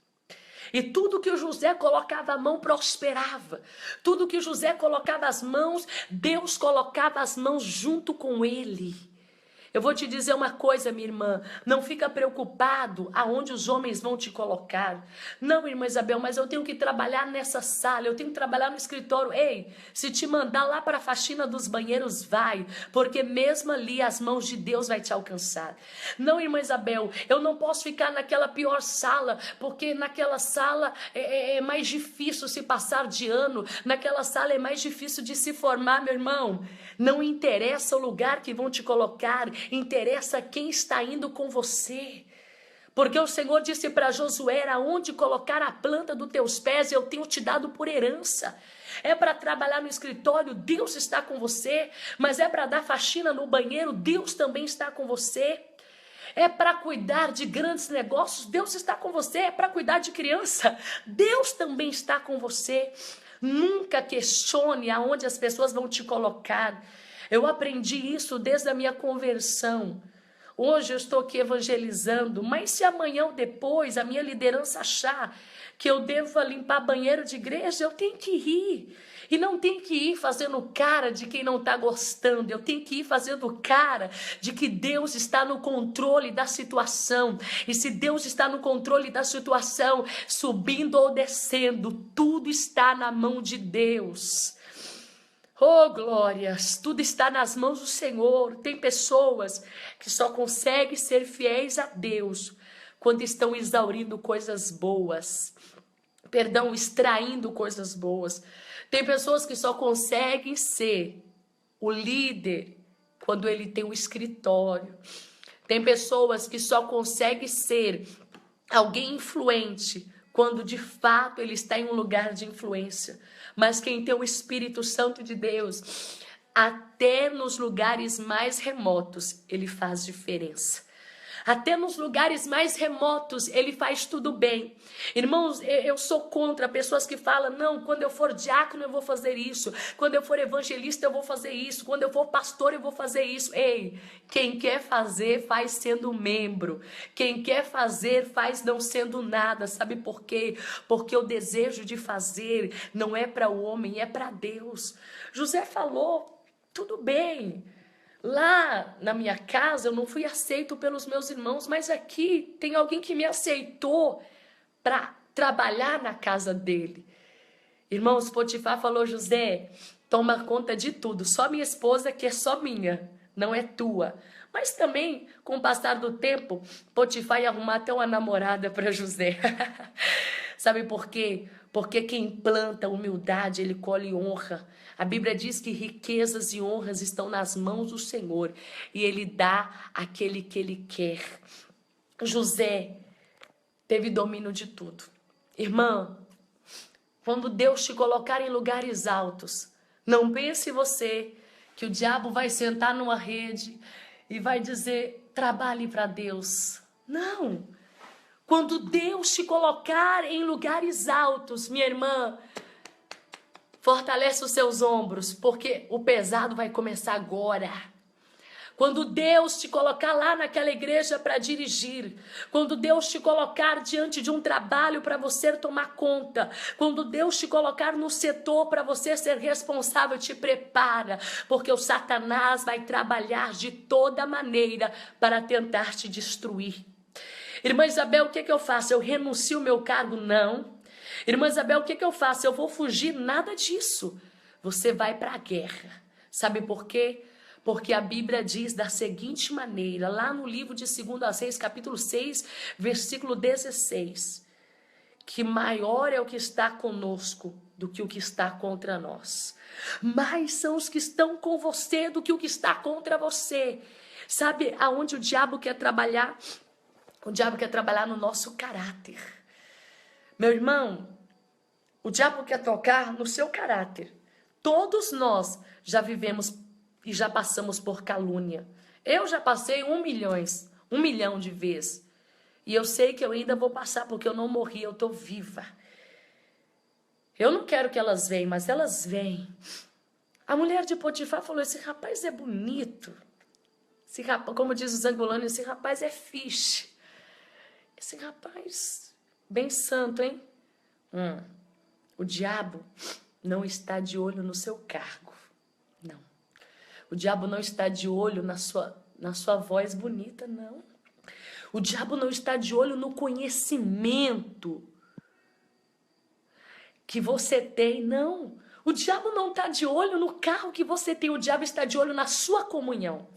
E tudo que o José colocava a mão prosperava. Tudo que o José colocava as mãos, Deus colocava as mãos junto com ele. Eu vou te dizer uma coisa, minha irmã, não fica preocupado aonde os homens vão te colocar. Não, irmã Isabel, mas eu tenho que trabalhar nessa sala, eu tenho que trabalhar no escritório. Ei, se te mandar lá para a faxina dos banheiros, vai, porque mesmo ali as mãos de Deus vai te alcançar. Não, irmã Isabel, eu não posso ficar naquela pior sala, porque naquela sala é mais difícil se passar de ano, naquela sala é mais difícil de se formar, meu irmão. Não interessa o lugar que vão te colocar, interessa quem está indo com você. Porque o Senhor disse para Josué: aonde colocar a planta dos teus pés, eu tenho te dado por herança. É para trabalhar no escritório, Deus está com você. Mas é para dar faxina no banheiro, Deus também está com você. É para cuidar de grandes negócios, Deus está com você. É para cuidar de criança, Deus também está com você. Nunca questione aonde as pessoas vão te colocar. Eu aprendi isso desde a minha conversão. Hoje eu estou aqui evangelizando, mas se amanhã ou depois a minha liderança achar que eu devo limpar banheiro de igreja, eu tenho que ir. E não tem que ir fazendo cara de quem não está gostando. Eu tenho que ir fazendo cara de que Deus está no controle da situação. E se Deus está no controle da situação, subindo ou descendo, tudo está na mão de Deus. Oh, glórias, tudo está nas mãos do Senhor. Tem pessoas que só conseguem ser fiéis a Deus quando estão exaurindo coisas boas. Extraindo coisas boas. Tem pessoas que só conseguem ser o líder quando ele tem um escritório. Tem pessoas que só conseguem ser alguém influente quando de fato ele está em um lugar de influência. Mas quem tem o Espírito Santo de Deus, Até nos lugares mais remotos, ele faz diferença. Até nos lugares mais remotos, ele faz tudo bem. Irmãos, eu sou contra pessoas que falam, não, quando eu for diácono eu vou fazer isso, quando eu for evangelista eu vou fazer isso, quando eu for pastor eu vou fazer isso. Ei, quem quer fazer, faz sendo membro. Quem quer fazer, faz não sendo nada. Sabe por quê? Porque o desejo de fazer não é para o homem, é para Deus. José falou, tudo bem. Lá na minha casa eu não fui aceito pelos meus irmãos, mas aqui tem alguém que me aceitou para trabalhar na casa dele. Irmãos, Potifar falou, José, toma conta de tudo, só minha esposa que é só minha, não é tua. Mas também, com o passar do tempo, Potifar ia arrumar até uma namorada para José. Sabe por quê? Porque quem planta humildade, ele colhe honra. A Bíblia diz que riquezas e honras estão nas mãos do Senhor e ele dá àquele que ele quer. José teve domínio de tudo. Irmã, quando Deus te colocar em lugares altos, não pense você que o diabo vai sentar numa rede e vai dizer, trabalhe para Deus. Não. Quando Deus te colocar em lugares altos, minha irmã, fortalece os seus ombros, porque o pesado vai começar agora. Quando Deus te colocar lá naquela igreja para dirigir, quando Deus te colocar diante de um trabalho para você tomar conta, quando Deus te colocar no setor para você ser responsável, te prepara, porque o Satanás vai trabalhar de toda maneira para tentar te destruir. Irmã Isabel, o que eu faço? Eu renuncio o meu cargo? Não. Irmã Isabel, o que eu faço? Eu vou fugir? Nada disso. Você vai para a guerra. Sabe por quê? Porque a Bíblia diz da seguinte maneira, lá no livro de 2 Reis, capítulo 6, versículo 16, que maior é o que está conosco do que o que está contra nós. Mais são os que estão com você do que o que está contra você. Sabe aonde o diabo quer trabalhar? O diabo quer trabalhar no nosso caráter. Meu irmão, o diabo quer tocar no seu caráter. Todos nós já vivemos e já passamos por calúnia. Eu já passei 1 milhão de vezes. E eu sei que eu ainda vou passar porque eu não morri, eu estou viva. Eu não quero que elas venham, mas elas vêm. A mulher de Potifar falou, esse rapaz é bonito. Esse rapaz, como diz os angolanos, esse rapaz é fixe. Esse rapaz, bem santo, hein? O diabo não está de olho no seu cargo. Não. O diabo não está de olho na sua voz bonita, não. O diabo não está de olho no conhecimento que você tem, não. O diabo não está de olho no carro que você tem. O diabo está de olho na sua comunhão.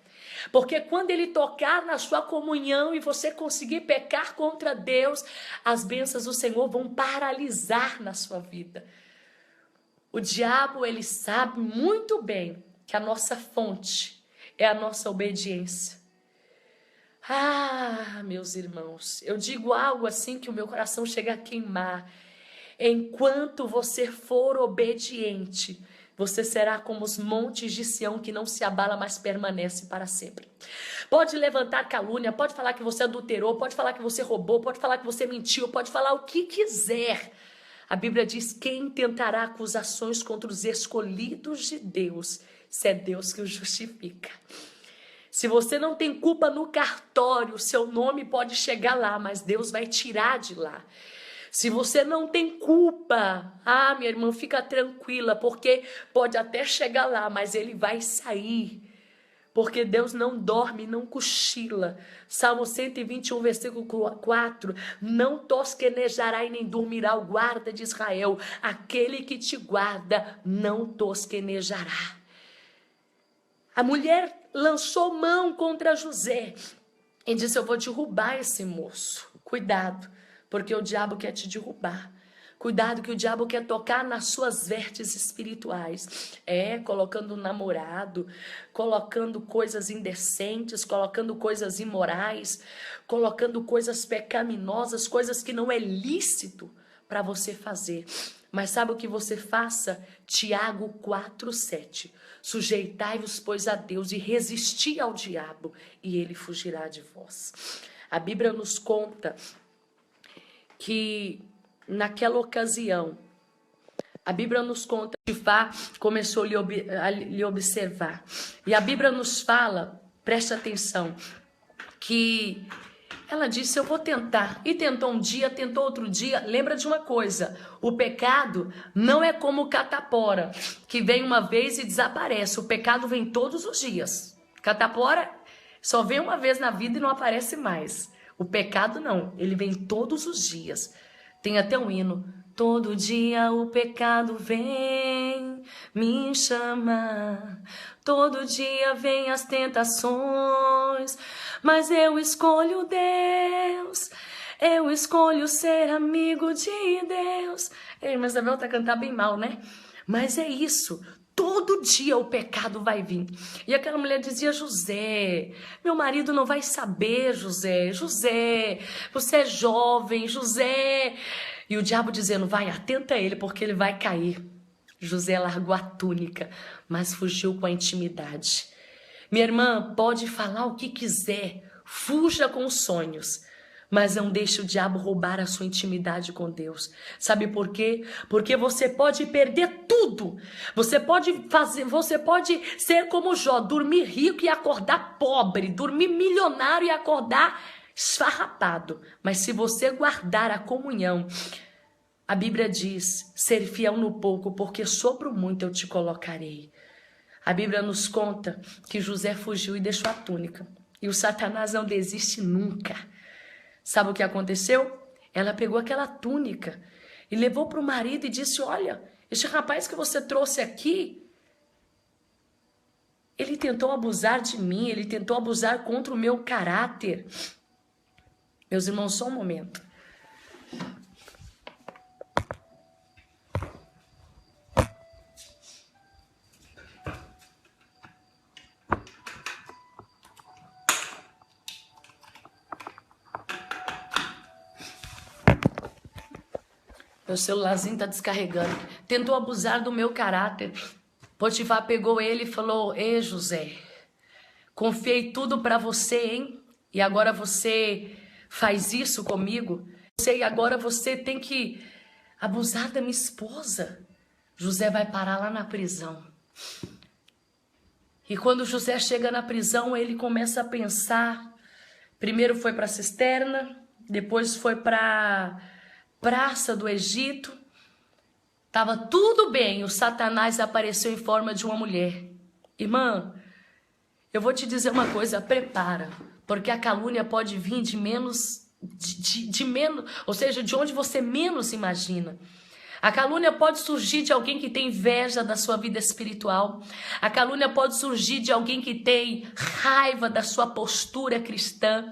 Porque quando ele tocar na sua comunhão e você conseguir pecar contra Deus, as bênçãos do Senhor vão paralisar na sua vida. O diabo, ele sabe muito bem que a nossa fonte é a nossa obediência. Ah, meus irmãos, eu digo algo assim que o meu coração chega a queimar. Enquanto você for obediente, você será como os montes de Sião que não se abala, mas permanece para sempre. Pode levantar calúnia, pode falar que você adulterou, pode falar que você roubou, pode falar que você mentiu, pode falar o que quiser. A Bíblia diz, quem tentará acusações contra os escolhidos de Deus, se é Deus que os justifica. Se você não tem culpa no cartório, seu nome pode chegar lá, mas Deus vai tirar de lá. Se você não tem culpa, minha irmã, fica tranquila, porque pode até chegar lá, mas ele vai sair. Porque Deus não dorme, não cochila. Salmo 121, versículo 4. Não tosquenejará e nem dormirá o guarda de Israel. Aquele que te guarda não tosquenejará. A mulher lançou mão contra José e disse, eu vou derrubar esse moço. Cuidado. Porque o diabo quer te derrubar. Cuidado que o diabo quer tocar nas suas vestes espirituais. Colocando um namorado, colocando coisas indecentes, colocando coisas imorais, colocando coisas pecaminosas, coisas que não é lícito para você fazer. Mas sabe o que você faça? Tiago 4:7. Sujeitai-vos, pois, a Deus e resisti ao diabo, e ele fugirá de vós. A Bíblia nos conta que naquela ocasião, a Bíblia nos conta que Fá começou a lhe observar. E a Bíblia nos fala, preste atenção, que ela disse, eu vou tentar. E tentou um dia, tentou outro dia. Lembra de uma coisa, o pecado não é como catapora, que vem uma vez e desaparece. O pecado vem todos os dias. Catapora só vem uma vez na vida e não aparece mais. O pecado não, ele vem todos os dias. Tem até um hino. Todo dia o pecado vem me chamar. Todo dia vem as tentações. Mas eu escolho Deus. Eu escolho ser amigo de Deus. Ei, mas a Isabel tá cantando bem mal, né? Mas é isso. Todo dia o pecado vai vir. E aquela mulher dizia, José, meu marido não vai saber, José. José, você é jovem, José. E o diabo dizendo, vai, atenta a ele, porque ele vai cair. José largou a túnica, mas fugiu com a intimidade. Minha irmã, pode falar o que quiser, fuja com os sonhos, mas não deixe o diabo roubar a sua intimidade com Deus. Sabe por quê? Porque você pode perder tudo. Você pode ser como Jó, dormir rico e acordar pobre, dormir milionário e acordar esfarrapado. Mas se você guardar a comunhão, a Bíblia diz, ser fiel no pouco, porque sobre o muito eu te colocarei. A Bíblia nos conta que José fugiu e deixou a túnica. E o Satanás não desiste nunca. Sabe o que aconteceu? Ela pegou aquela túnica e levou para o marido e disse, olha, este rapaz que você trouxe aqui, ele tentou abusar de mim, ele tentou abusar contra o meu caráter. Meus irmãos, só um momento. Meu celularzinho tá descarregando. Tentou abusar do meu caráter. Potifar pegou ele e falou, ei, José, confiei tudo para você, hein? E agora você faz isso comigo? E agora você tem que abusar da minha esposa. José vai parar lá na prisão. E quando José chega na prisão, ele começa a pensar. Primeiro foi para a cisterna, depois foi para praça do Egito. Tava tudo bem, o Satanás apareceu em forma de uma mulher. Irmã, eu vou te dizer uma coisa, prepara, porque a calúnia pode vir de menos, ou seja, de onde você menos imagina. A calúnia pode surgir de alguém que tem inveja da sua vida espiritual. A calúnia pode surgir de alguém que tem raiva da sua postura cristã.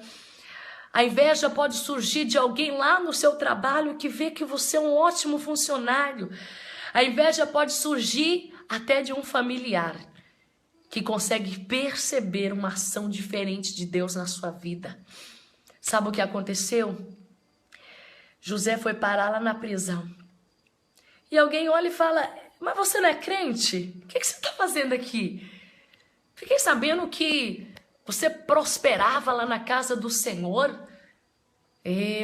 A inveja pode surgir de alguém lá no seu trabalho que vê que você é um ótimo funcionário. A inveja pode surgir até de um familiar que consegue perceber uma ação diferente de Deus na sua vida. Sabe o que aconteceu? José foi parar lá na prisão. E alguém olha e fala, mas você não é crente? O que você está fazendo aqui? Fiquei sabendo que você prosperava lá na casa do Senhor.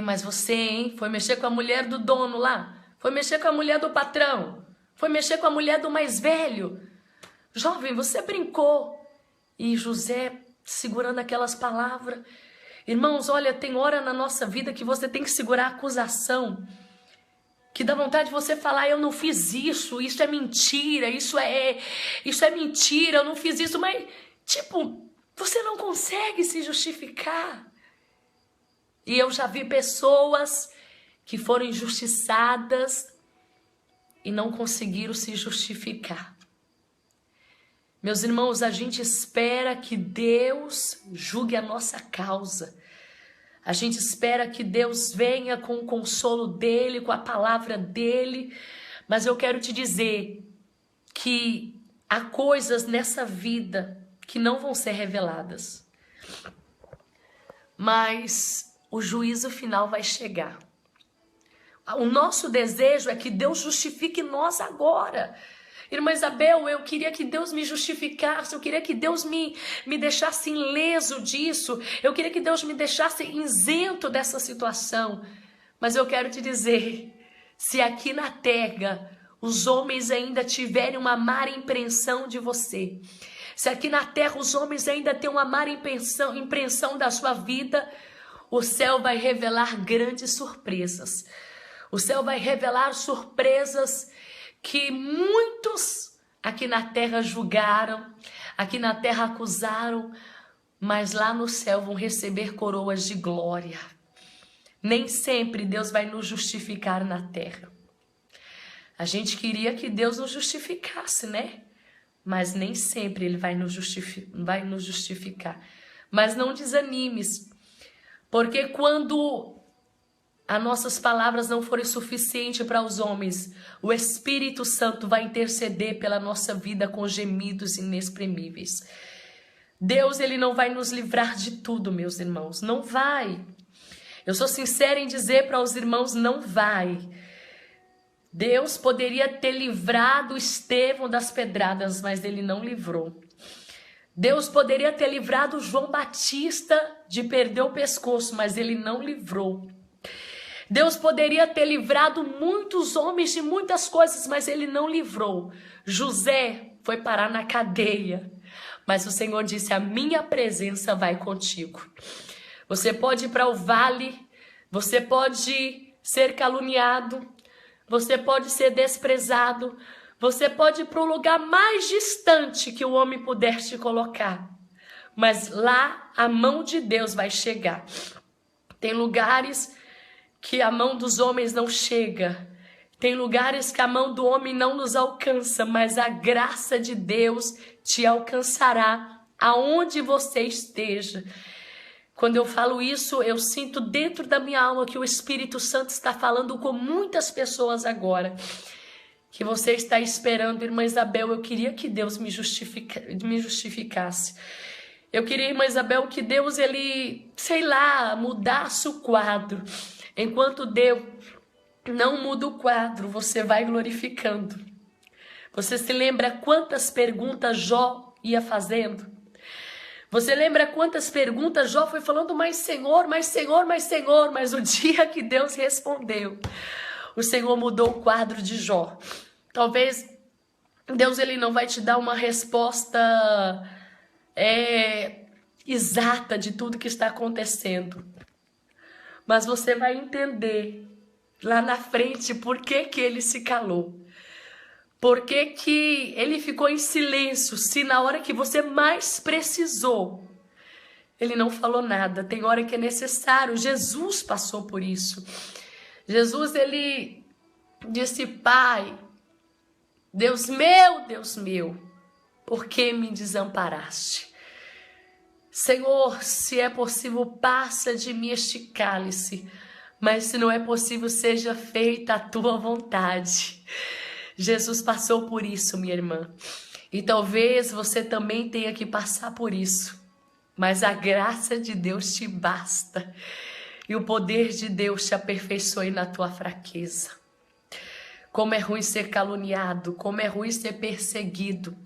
Mas você, hein? Foi mexer com a mulher do dono lá. Foi mexer com a mulher do patrão. Foi mexer com a mulher do mais velho. Jovem, você brincou. E José segurando aquelas palavras. Irmãos, olha, tem hora na nossa vida que você tem que segurar a acusação. Que dá vontade de você falar, eu não fiz isso, isso é mentira, isso é mentira, eu não fiz isso. Mas, tipo, você não consegue se justificar. E eu já vi pessoas que foram injustiçadas e não conseguiram se justificar. Meus irmãos, a gente espera que Deus julgue a nossa causa. A gente espera que Deus venha com o consolo dele, com a palavra dele. Mas eu quero te dizer que há coisas nessa vida que não vão ser reveladas. Mas o juízo final vai chegar. O nosso desejo é que Deus justifique nós agora. Irmã Isabel, eu queria que Deus me justificasse, eu queria que Deus me deixasse ileso disso, eu queria que Deus me deixasse isento dessa situação. Mas eu quero te dizer, se aqui na terra os homens ainda tiverem uma má impressão de você, se aqui na terra os homens ainda têm uma má impressão da sua vida, o céu vai revelar grandes surpresas. O céu vai revelar surpresas que muitos aqui na terra julgaram, aqui na terra acusaram, mas lá no céu vão receber coroas de glória. Nem sempre Deus vai nos justificar na terra. A gente queria que Deus nos justificasse, né? Mas nem sempre Ele vai nos justificar. Mas não desanimes, porque quando as nossas palavras não forem suficientes para os homens, o Espírito Santo vai interceder pela nossa vida com gemidos inexprimíveis. Deus, Ele não vai nos livrar de tudo, meus irmãos, não vai. Eu sou sincera em dizer para os irmãos, não vai. Deus poderia ter livrado Estevão das pedradas, mas Ele não livrou. Deus poderia ter livrado João Batista de perder o pescoço, mas Ele não livrou. Deus poderia ter livrado muitos homens de muitas coisas, mas Ele não livrou. José foi parar na cadeia, mas o Senhor disse, a minha presença vai contigo. Você pode ir para o vale, você pode ser caluniado, você pode ser desprezado, você pode ir para o lugar mais distante que o homem puder te colocar. Mas lá a mão de Deus vai chegar. Tem lugares que a mão dos homens não chega. Tem lugares que a mão do homem não nos alcança, mas a graça de Deus te alcançará aonde você esteja. Quando eu falo isso, eu sinto dentro da minha alma que o Espírito Santo está falando com muitas pessoas agora. Que você está esperando, irmã Isabel, eu queria que Deus me justificasse. Eu queria, irmã Isabel, que Deus, Ele, sei lá, mudasse o quadro. Enquanto Deus não muda o quadro, você vai glorificando. Você se lembra quantas perguntas Jó ia fazendo? Você lembra quantas perguntas Jó foi falando, mas Senhor, mas Senhor, mas Senhor, mas o dia que Deus respondeu, o Senhor mudou o quadro de Jó. Talvez Deus, Ele não vai te dar uma resposta exata de tudo que está acontecendo, mas você vai entender lá na frente por que que Ele se calou. Por que que Ele ficou em silêncio, se na hora que você mais precisou, Ele não falou nada. Tem hora que é necessário. Jesus passou por isso. Jesus, Ele disse, Pai, Deus meu, por que me desamparaste? Senhor, se é possível, passa de mim este cálice, mas se não é possível, seja feita a tua vontade. Jesus passou por isso, minha irmã. E talvez você também tenha que passar por isso. Mas a graça de Deus te basta. E o poder de Deus te aperfeiçoe na tua fraqueza. Como é ruim ser caluniado, como é ruim ser perseguido.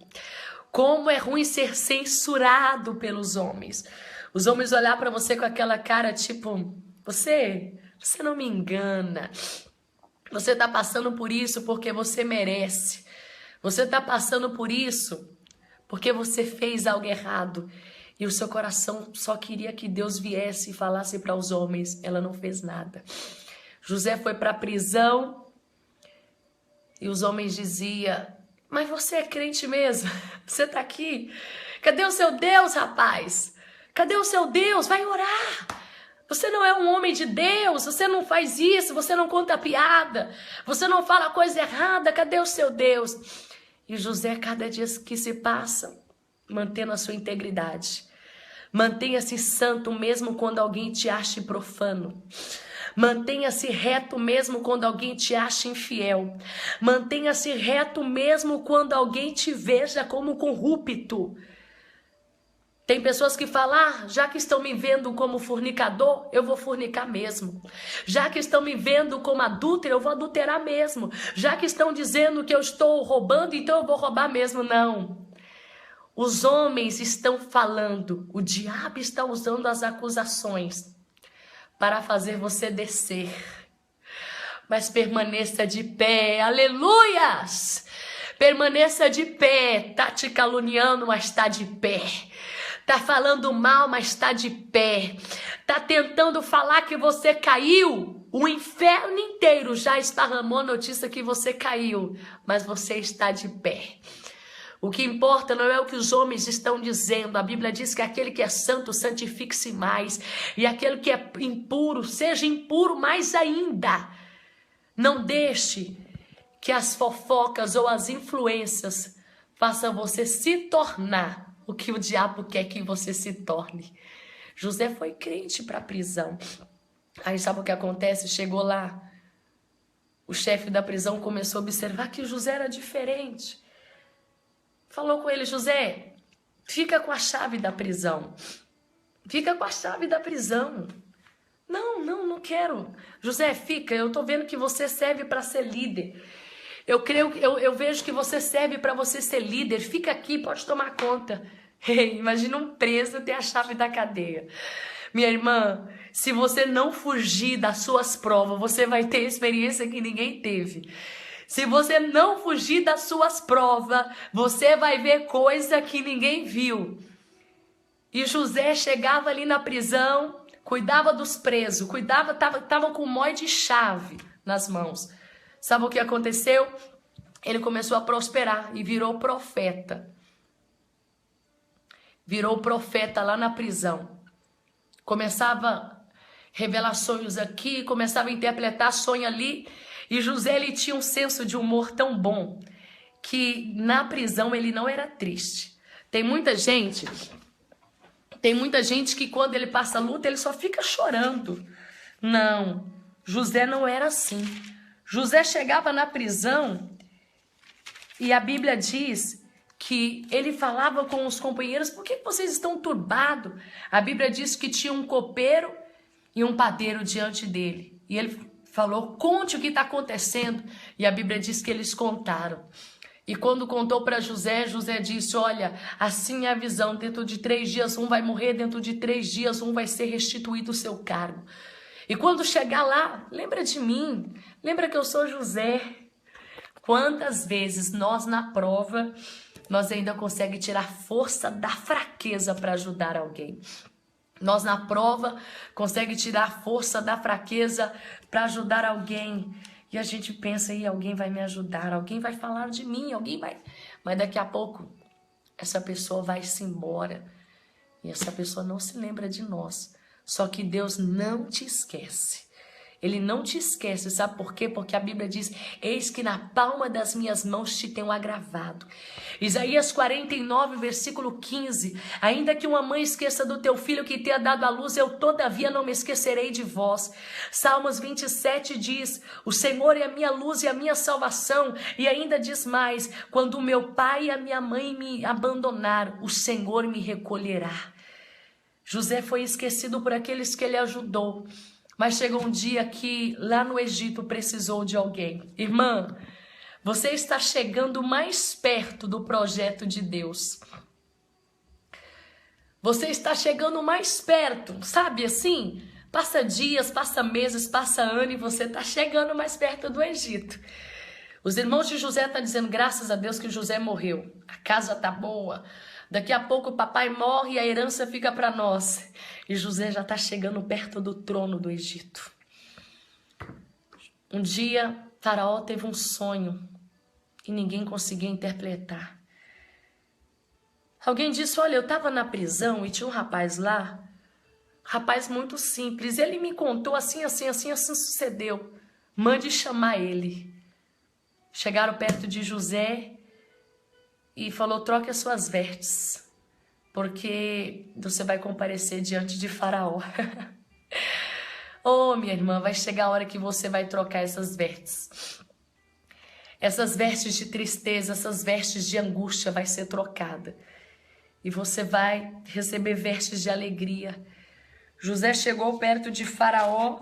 Como é ruim ser censurado pelos homens. Os homens olhar para você com aquela cara tipo, você não me engana. Você está passando por isso porque você merece. Você está passando por isso porque você fez algo errado. E o seu coração só queria que Deus viesse e falasse para os homens. Ela não fez nada. José foi para a prisão e os homens diziam, mas você é crente mesmo? Você está aqui? Cadê o seu Deus, rapaz? Cadê o seu Deus? Vai orar. Você não é um homem de Deus, você não faz isso, você não conta piada, você não fala coisa errada, cadê o seu Deus? E José, cada dia que se passa, mantendo a sua integridade. Mantenha-se santo mesmo quando alguém te ache profano. Mantenha-se reto mesmo quando alguém te ache infiel. Mantenha-se reto mesmo quando alguém te veja como corrupto. Tem pessoas que falam, já que estão me vendo como fornicador, eu vou fornicar mesmo. Já que estão me vendo como adúltero, eu vou adulterar mesmo. Já que estão dizendo que eu estou roubando, então eu vou roubar mesmo. Não. Os homens estão falando, o diabo está usando as acusações para fazer você descer. Mas permaneça de pé, aleluias! Permaneça de pé, tá te caluniando, mas tá de pé. Tá falando mal, mas está de pé. Tá tentando falar que você caiu. O inferno inteiro já esparramou a notícia que você caiu, mas você está de pé. O que importa não é o que os homens estão dizendo. A Bíblia diz que aquele que é santo, santifique-se mais. E aquele que é impuro, seja impuro mais ainda. Não deixe que as fofocas ou as influências façam você se tornar o que o diabo quer que você se torne. José foi crente para a prisão. Aí sabe o que acontece? Chegou lá, o chefe da prisão começou a observar que José era diferente. Falou com ele, José, fica com a chave da prisão. Fica com a chave da prisão. Não quero. José, fica, eu tô vendo que você serve para ser líder. Eu vejo que você serve para você ser líder. Fica aqui, pode tomar conta. Imagina um preso ter a chave da cadeia. Minha irmã, se você não fugir das suas provas, você vai ter experiência que ninguém teve. Se você não fugir das suas provas, você vai ver coisa que ninguém viu. E José chegava ali na prisão, cuidava dos presos, tava com um mói de chave nas mãos. Sabe o que aconteceu? Ele começou a prosperar e virou profeta. Virou profeta lá na prisão. Começava a revelar sonhos aqui, começava a interpretar sonho ali. E José, ele tinha um senso de humor tão bom que na prisão ele não era triste. Tem muita gente que quando ele passa luta, ele só fica chorando. Não, José não era assim. José chegava na prisão e a Bíblia diz que ele falava com os companheiros, por que vocês estão turbados? A Bíblia diz que tinha um copeiro e um padeiro diante dele. E ele falou, conte o que está acontecendo. E a Bíblia diz que eles contaram. E quando contou para José, José disse, olha, assim é a visão, dentro de 3 dias um vai morrer, dentro de 3 dias um vai ser restituído o seu cargo. E quando chegar lá, lembra de mim, lembra que eu sou José. Quantas vezes nós na prova, nós ainda conseguimos tirar força da fraqueza para ajudar alguém. Nós na prova conseguimos tirar força da fraqueza para ajudar alguém. E a gente pensa, aí alguém vai me ajudar, alguém vai falar de mim, alguém vai... Mas daqui a pouco, essa pessoa vai se embora. E essa pessoa não se lembra de nós. Só que Deus não te esquece. Ele não te esquece, sabe por quê? Porque a Bíblia diz, eis que na palma das minhas mãos te tenho agravado. Isaías 49, versículo 15, ainda que uma mãe esqueça do teu filho que tenha dado à luz, eu todavia não me esquecerei de vós. Salmos 27 diz, o Senhor é a minha luz e a minha salvação. E ainda diz mais, quando o meu pai e a minha mãe me abandonaram, o Senhor me recolherá. José foi esquecido por aqueles que ele ajudou. Mas chegou um dia que lá no Egito precisou de alguém. Irmã, você está chegando mais perto do projeto de Deus. Você está chegando mais perto, sabe assim? Passa dias, passa meses, passa ano e você está chegando mais perto do Egito. Os irmãos de José estão dizendo, graças a Deus que José morreu. A casa está boa. Daqui a pouco o papai morre e a herança fica para nós. E José já está chegando perto do trono do Egito. Um dia, Faraó teve um sonho e ninguém conseguia interpretar. Alguém disse, olha, eu estava na prisão e tinha um rapaz lá, rapaz muito simples. Ele me contou assim sucedeu. Mande chamar ele. Chegaram perto de José e falou, troque as suas vestes, porque você vai comparecer diante de Faraó. Oh, minha irmã, vai chegar a hora que você vai trocar essas vestes. Essas vestes de tristeza, essas vestes de angústia vai ser trocada. e você vai receber vestes de alegria. José chegou perto de Faraó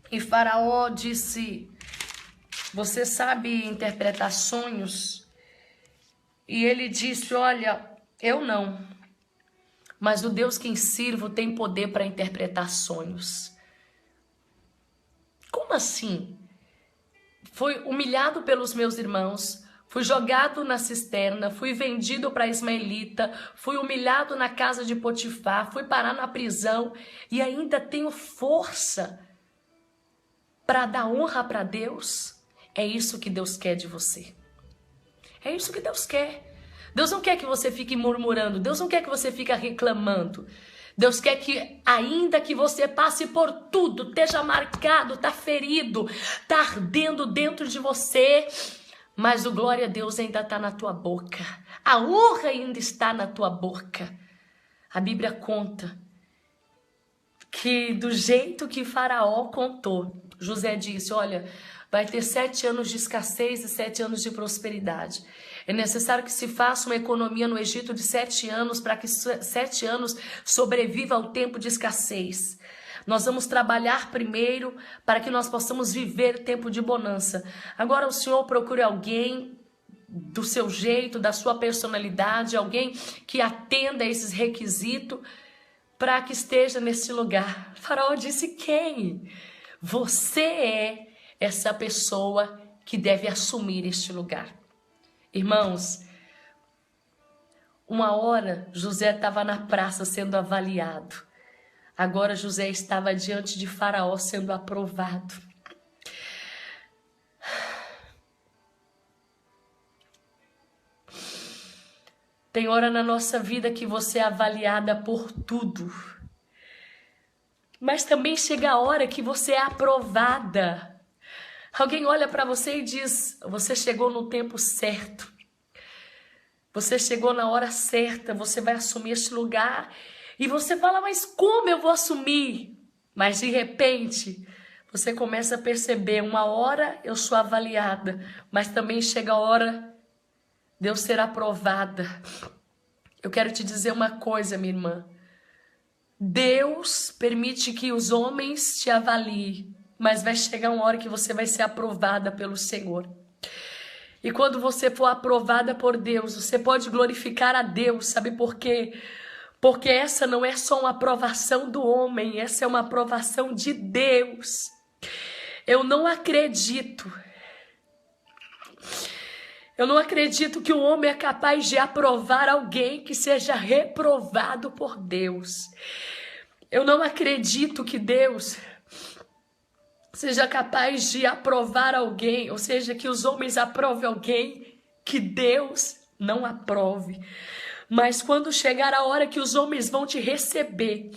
e Faraó disse: você sabe interpretar sonhos? E ele disse: olha, eu não, mas o Deus que sirvo tem poder para interpretar sonhos. Como assim? Fui humilhado pelos meus irmãos, fui jogado na cisterna, fui vendido para ismaelita, fui humilhado na casa de Potifar, fui parar na prisão e ainda tenho força para dar honra para Deus? É isso que Deus quer de você. É isso que Deus quer. Deus não quer que você fique murmurando, Deus não quer que você fique reclamando. Deus quer que, ainda que você passe por tudo, esteja marcado, está ferido, está ardendo dentro de você, mas o glória a Deus ainda está na tua boca. A honra ainda está na tua boca. A Bíblia conta que do jeito que Faraó contou, José disse: olha, vai ter 7 anos de escassez e 7 anos de prosperidade. É necessário que se faça uma economia no Egito de 7 anos para que 7 anos sobreviva ao tempo de escassez. Nós vamos trabalhar primeiro para que nós possamos viver tempo de bonança. Agora o Senhor procure alguém do seu jeito, da sua personalidade, alguém que atenda a esses requisitos para que esteja nesse lugar. O Faraó disse: quem? Você é essa pessoa que deve assumir este lugar. Irmãos, uma hora José estava na praça sendo avaliado. Agora José estava diante de Faraó sendo aprovado. Tem hora na nossa vida que você é avaliada por tudo. Mas também chega a hora que você é aprovada. Alguém olha para você e diz: você chegou no tempo certo. Você chegou na hora certa, você vai assumir este lugar. E você fala: mas como eu vou assumir? Mas de repente, você começa a perceber: uma hora eu sou avaliada, mas também chega a hora de eu ser aprovada. Eu quero te dizer uma coisa, minha irmã. Deus permite que os homens te avaliem, mas vai chegar uma hora que você vai ser aprovada pelo Senhor. E quando você for aprovada por Deus, você pode glorificar a Deus, sabe por quê? Porque essa não é só uma aprovação do homem, essa é uma aprovação de Deus. Eu não acredito que o homem é capaz de aprovar alguém que seja reprovado por Deus. Eu não acredito que Deus seja capaz de aprovar alguém, ou seja, que os homens aprovem alguém que Deus não aprove. Mas quando chegar a hora que os homens vão te receber,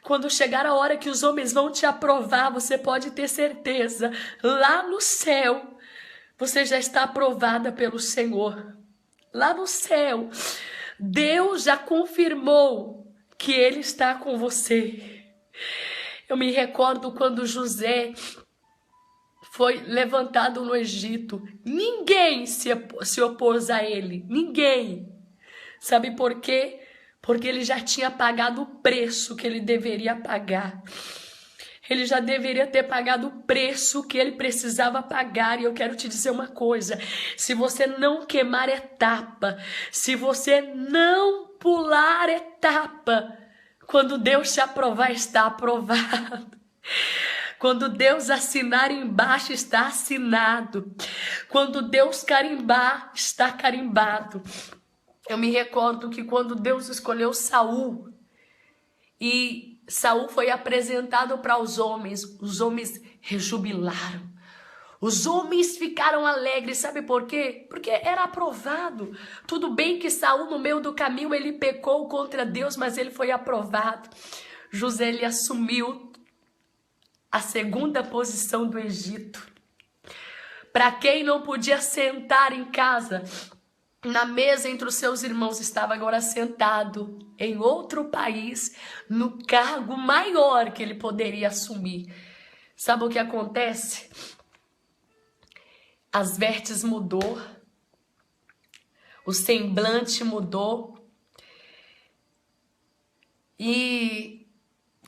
quando chegar a hora que os homens vão te aprovar, você pode ter certeza, lá no céu, você já está aprovada pelo Senhor. Lá no céu, Deus já confirmou que Ele está com você. Eu me recordo quando José foi levantado no Egito. Ninguém se opôs a ele. Ninguém. Sabe por quê? Porque ele já tinha pagado o preço que ele deveria pagar. Ele já deveria ter pagado o preço que ele precisava pagar. E eu quero te dizer uma coisa. Se você não queimar etapa, se você não pular etapa, quando Deus te aprovar, está aprovado. Quando Deus assinar embaixo, está assinado. Quando Deus carimbar, está carimbado. Eu me recordo que quando Deus escolheu Saul, e Saul foi apresentado para os homens rejubilaram. Os homens ficaram alegres, sabe por quê? Porque era aprovado. Tudo bem que Saul, no meio do caminho, ele pecou contra Deus, mas ele foi aprovado. José, ele assumiu a segunda posição do Egito. Para quem não podia sentar em casa, na mesa entre os seus irmãos, estava agora sentado em outro país, no cargo maior que ele poderia assumir. Sabe o que acontece? As vestes mudou, o semblante mudou, E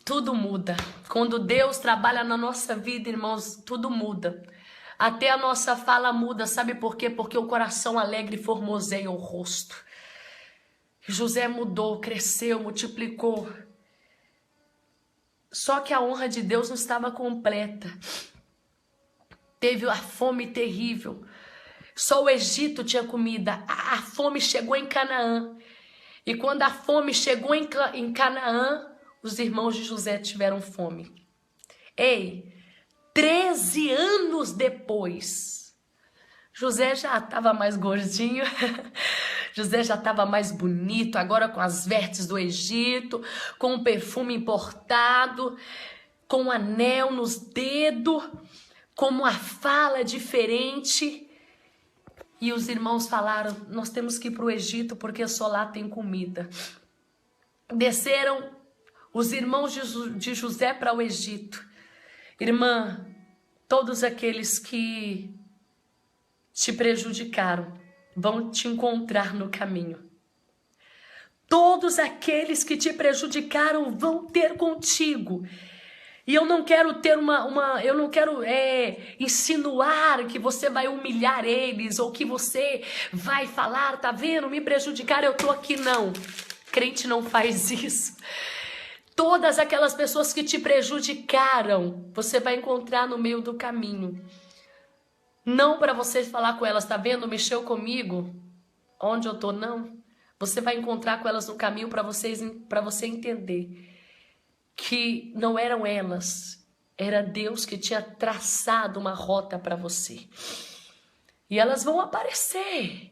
tudo muda. Quando Deus trabalha na nossa vida, irmãos, tudo muda. Até a nossa fala muda, sabe por quê? Porque o coração alegre formoseia o rosto. José mudou, cresceu, multiplicou. Só que a honra de Deus não estava completa. Teve a fome terrível. Só o Egito tinha comida. A fome chegou em Canaã. E quando a fome chegou em Canaã, os irmãos de José tiveram fome. Ei, 13 anos depois, José já estava mais gordinho, José já estava mais bonito, agora com as vestes do Egito, com um perfume importado, com um anel nos dedos, com uma fala diferente. E os irmãos falaram, nós temos que ir para o Egito porque só lá tem comida. Desceram os irmãos de José para o Egito. Irmã, todos aqueles que te prejudicaram vão te encontrar no caminho. Todos aqueles que te prejudicaram vão ter contigo. E eu não quero ter eu não quero insinuar que você vai humilhar eles ou que você vai falar, tá vendo, me prejudicar, eu tô aqui, não. Crente não faz isso. Todas aquelas pessoas que te prejudicaram, você vai encontrar no meio do caminho. Não para você falar com elas, tá vendo, mexeu comigo, onde eu tô, não. Você vai encontrar com elas no caminho para você entender que não eram elas, era Deus que tinha traçado uma rota para você. E elas vão aparecer,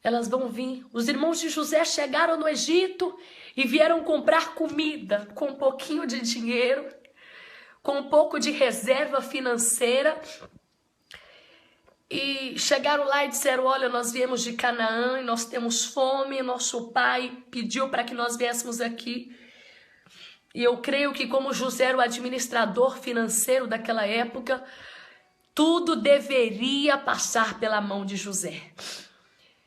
elas vão vir. Os irmãos de José chegaram no Egito e vieram comprar comida com um pouquinho de dinheiro, com um pouco de reserva financeira. E chegaram lá e disseram, olha, nós viemos de Canaã e nós temos fome, nosso pai pediu para que nós viéssemos aqui. E eu creio que como José era o administrador financeiro daquela época, tudo deveria passar pela mão de José.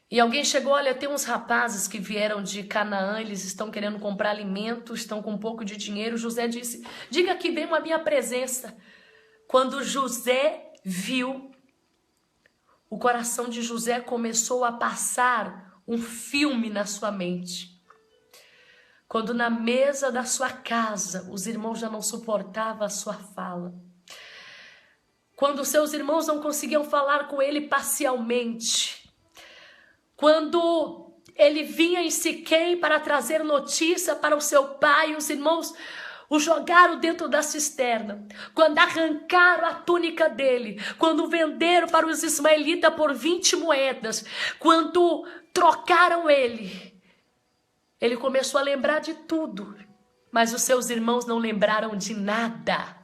E alguém chegou, olha, tem uns rapazes que vieram de Canaã, eles estão querendo comprar alimento, estão com um pouco de dinheiro. José disse, diga que venham à minha presença. Quando José viu, o coração de José começou a passar um filme na sua mente. Quando na mesa da sua casa, os irmãos já não suportavam a sua fala. Quando seus irmãos não conseguiam falar com ele parcialmente. Quando ele vinha em Siquém para trazer notícia para o seu pai, os irmãos o jogaram dentro da cisterna. Quando arrancaram a túnica dele, quando venderam para os ismaelitas por 20 moedas, quando trocaram ele começou a lembrar de tudo, mas os seus irmãos não lembraram de nada.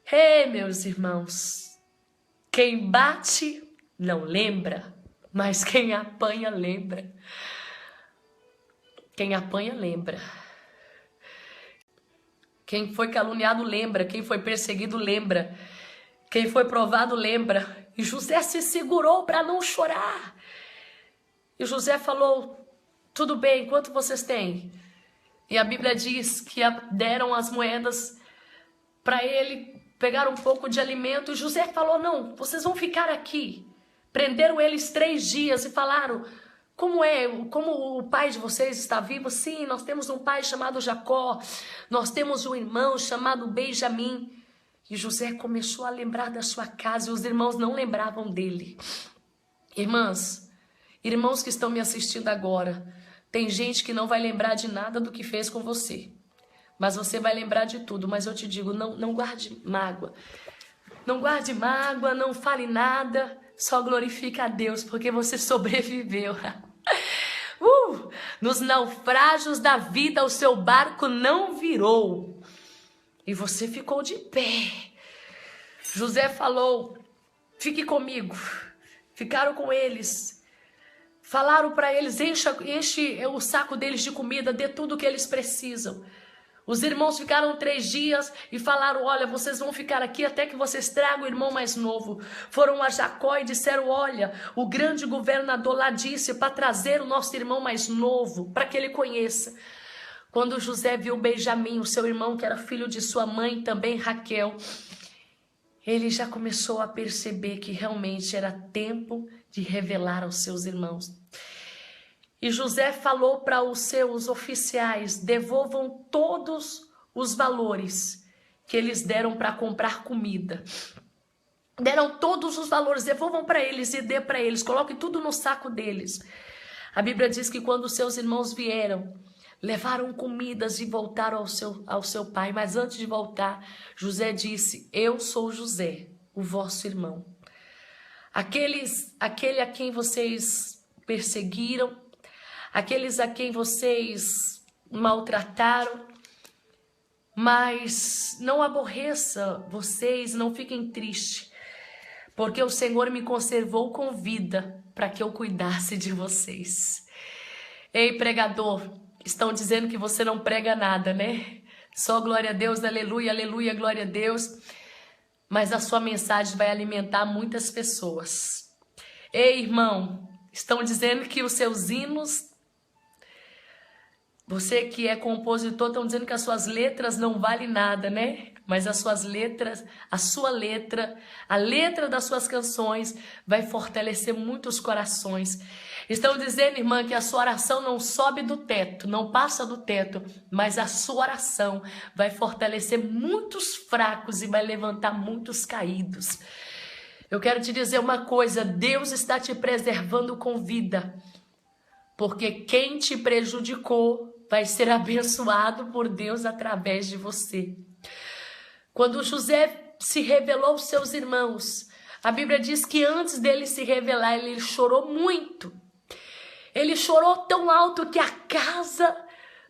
Ei, meus irmãos, quem bate não lembra, mas quem apanha lembra. Quem apanha lembra. Quem foi caluniado lembra, quem foi perseguido lembra, quem foi provado lembra. E José se segurou para não chorar. E José falou, tudo bem, quanto vocês têm? E a Bíblia diz que deram as moedas para ele, pegaram um pouco de alimento. E José falou, não, vocês vão ficar aqui. Prenderam eles 3 dias e falaram, como o pai de vocês está vivo? Sim, nós temos um pai chamado Jacó, nós temos um irmão chamado Benjamim. E José começou a lembrar da sua casa e os irmãos não lembravam dele. Irmãos que estão me assistindo agora, tem gente que não vai lembrar de nada do que fez com você, mas você vai lembrar de tudo. Mas eu te digo, não guarde mágoa. Não guarde mágoa, não fale nada, só glorifica a Deus, porque você sobreviveu. Nos naufrágios da vida, o seu barco não virou. E você ficou de pé. José falou, fique comigo. Ficaram com eles. Falaram para eles, enche o saco deles de comida, dê tudo o que eles precisam. Os irmãos ficaram 3 dias e falaram, olha, vocês vão ficar aqui até que vocês tragam o irmão mais novo. Foram a Jacó e disseram, olha, o grande governador lá disse para trazer o nosso irmão mais novo, para que ele conheça. Quando José viu Benjamim, o seu irmão, que era filho de sua mãe, também Raquel, ele já começou a perceber que realmente era tempo de revelar aos seus irmãos. E José falou para os seus oficiais, devolvam todos os valores que eles deram para comprar comida. Deram todos os valores, devolvam para eles e dê para eles, coloquem tudo no saco deles. A Bíblia diz que quando os seus irmãos vieram, levaram comidas e voltaram ao seu pai. Mas antes de voltar, José disse, eu sou José, o vosso irmão. Aquele a quem vocês perseguiram, aqueles a quem vocês maltrataram, mas não aborreça vocês, não fiquem tristes, porque o Senhor me conservou com vida para que eu cuidasse de vocês. Ei, pregador, estão dizendo que você não prega nada, né? Só glória a Deus, aleluia, aleluia, glória a Deus. Mas a sua mensagem vai alimentar muitas pessoas. Ei, irmão, estão dizendo que os seus hinos, você que é compositor, estão dizendo que as suas letras não valem nada, né? Mas as suas letras, a sua letra, a letra das suas canções vai fortalecer muitos corações. Estão dizendo, irmã, que a sua oração não sobe do teto, não passa do teto, mas a sua oração vai fortalecer muitos fracos e vai levantar muitos caídos. Eu quero te dizer uma coisa, Deus está te preservando com vida, porque quem te prejudicou vai ser abençoado por Deus através de você. Quando José se revelou aos seus irmãos, a Bíblia diz que antes dele se revelar, ele chorou muito. Ele chorou tão alto que a casa